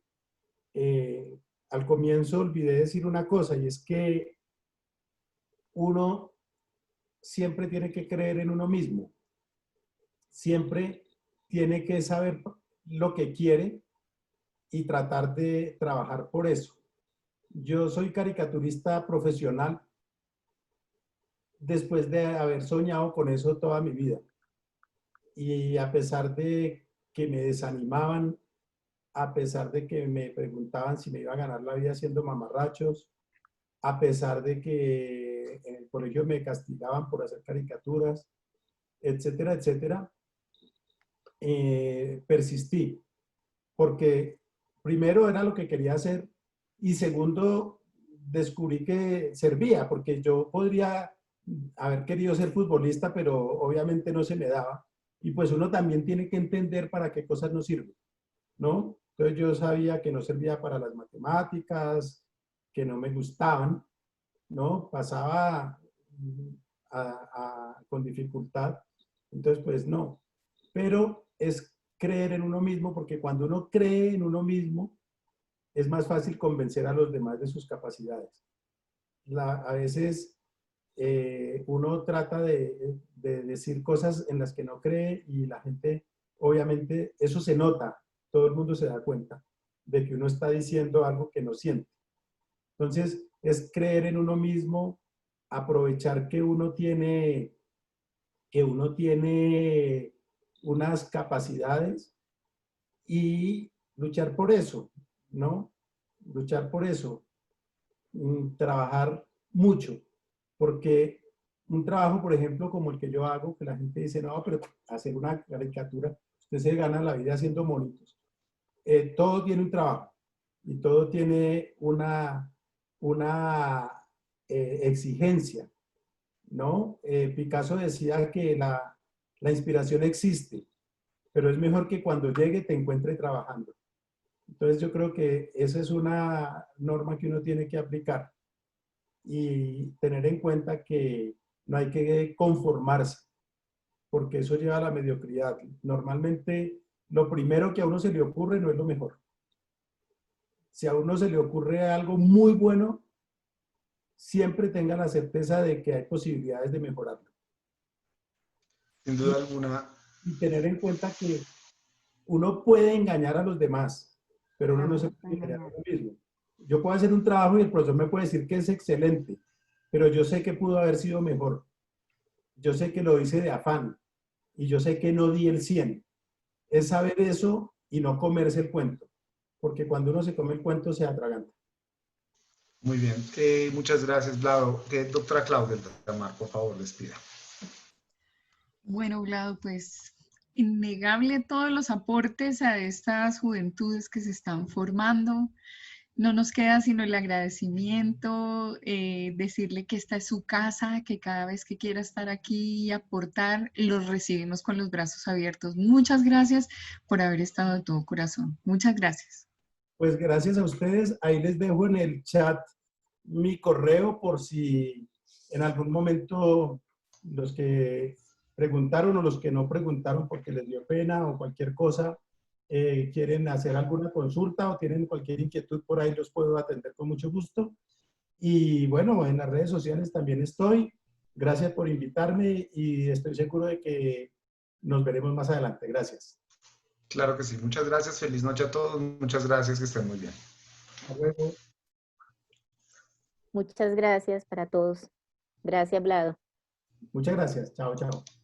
Speaker 3: al comienzo olvidé decir una cosa, y es que uno siempre tiene que creer en uno mismo. Siempre tiene que saber lo que quiere y tratar de trabajar por eso. Yo soy caricaturista profesional después de haber soñado con eso toda mi vida. Y a pesar de que me desanimaban, a pesar de que me preguntaban si me iba a ganar la vida haciendo mamarrachos, a pesar de que en el colegio me castigaban por hacer caricaturas, etcétera, etcétera, persistí. Porque primero era lo que quería hacer y segundo descubrí que servía, porque yo podría haber querido ser futbolista, pero obviamente no se me daba. Y pues uno también tiene que entender para qué cosas no sirve, ¿no? Entonces yo sabía que no servía para las matemáticas, que no me gustaban, ¿no? Pasaba con dificultad, entonces pues no. Pero es creer en uno mismo, porque cuando uno cree en uno mismo, es más fácil convencer a los demás de sus capacidades. A veces uno trata de decir cosas en las que no cree y la gente, obviamente, eso se nota, todo el mundo se da cuenta de que uno está diciendo algo que no siente. Entonces, es creer en uno mismo, aprovechar que uno tiene unas capacidades y luchar por eso, ¿no? Luchar por eso, trabajar mucho, porque un trabajo, por ejemplo, como el que yo hago, que la gente dice, no, pero hacer una caricatura, usted se gana la vida haciendo monitos. Todo tiene un trabajo y todo tiene una exigencia, ¿no? Picasso decía que la inspiración existe, pero es mejor que cuando llegue te encuentre trabajando. Entonces yo creo que esa es una norma que uno tiene que aplicar y tener en cuenta que no hay que conformarse, porque eso lleva a la mediocridad. Normalmente lo primero que a uno se le ocurre no es lo mejor. Si a uno se le ocurre algo muy bueno, siempre tenga la certeza de que hay posibilidades de mejorarlo.
Speaker 1: Sin duda alguna.
Speaker 3: Y tener en cuenta que uno puede engañar a los demás, pero uno no se puede engañar a uno mismo. Yo puedo hacer un trabajo y el profesor me puede decir que es excelente, pero yo sé que pudo haber sido mejor. Yo sé que lo hice de afán y yo sé que no di el 100. Es saber eso y no comerse el cuento, porque cuando uno se come el cuento se atraganta.
Speaker 1: Muy bien, muchas gracias, Vlado. Doctora Claudia Tamar, por favor, despida.
Speaker 2: Bueno, Vlado, pues innegable todos los aportes a estas juventudes que se están formando. No nos queda sino el agradecimiento, decirle que esta es su casa, que cada vez que quiera estar aquí y aportar, los recibimos con los brazos abiertos. Muchas gracias por haber estado de todo corazón. Muchas gracias.
Speaker 3: Pues gracias a ustedes. Ahí les dejo en el chat mi correo por si en algún momento los que preguntaron o los que no preguntaron porque les dio pena o cualquier cosa, quieren hacer alguna consulta o tienen cualquier inquietud por ahí, los puedo atender con mucho gusto. Y bueno, en las redes sociales también estoy. Gracias por invitarme y estoy seguro de que nos veremos más adelante. Gracias.
Speaker 1: Claro que sí. Muchas gracias. Feliz noche a todos. Muchas gracias. Que estén muy bien.
Speaker 3: Hasta luego.
Speaker 7: Muchas gracias para todos. Gracias, Vlado.
Speaker 3: Muchas gracias. Chao, chao.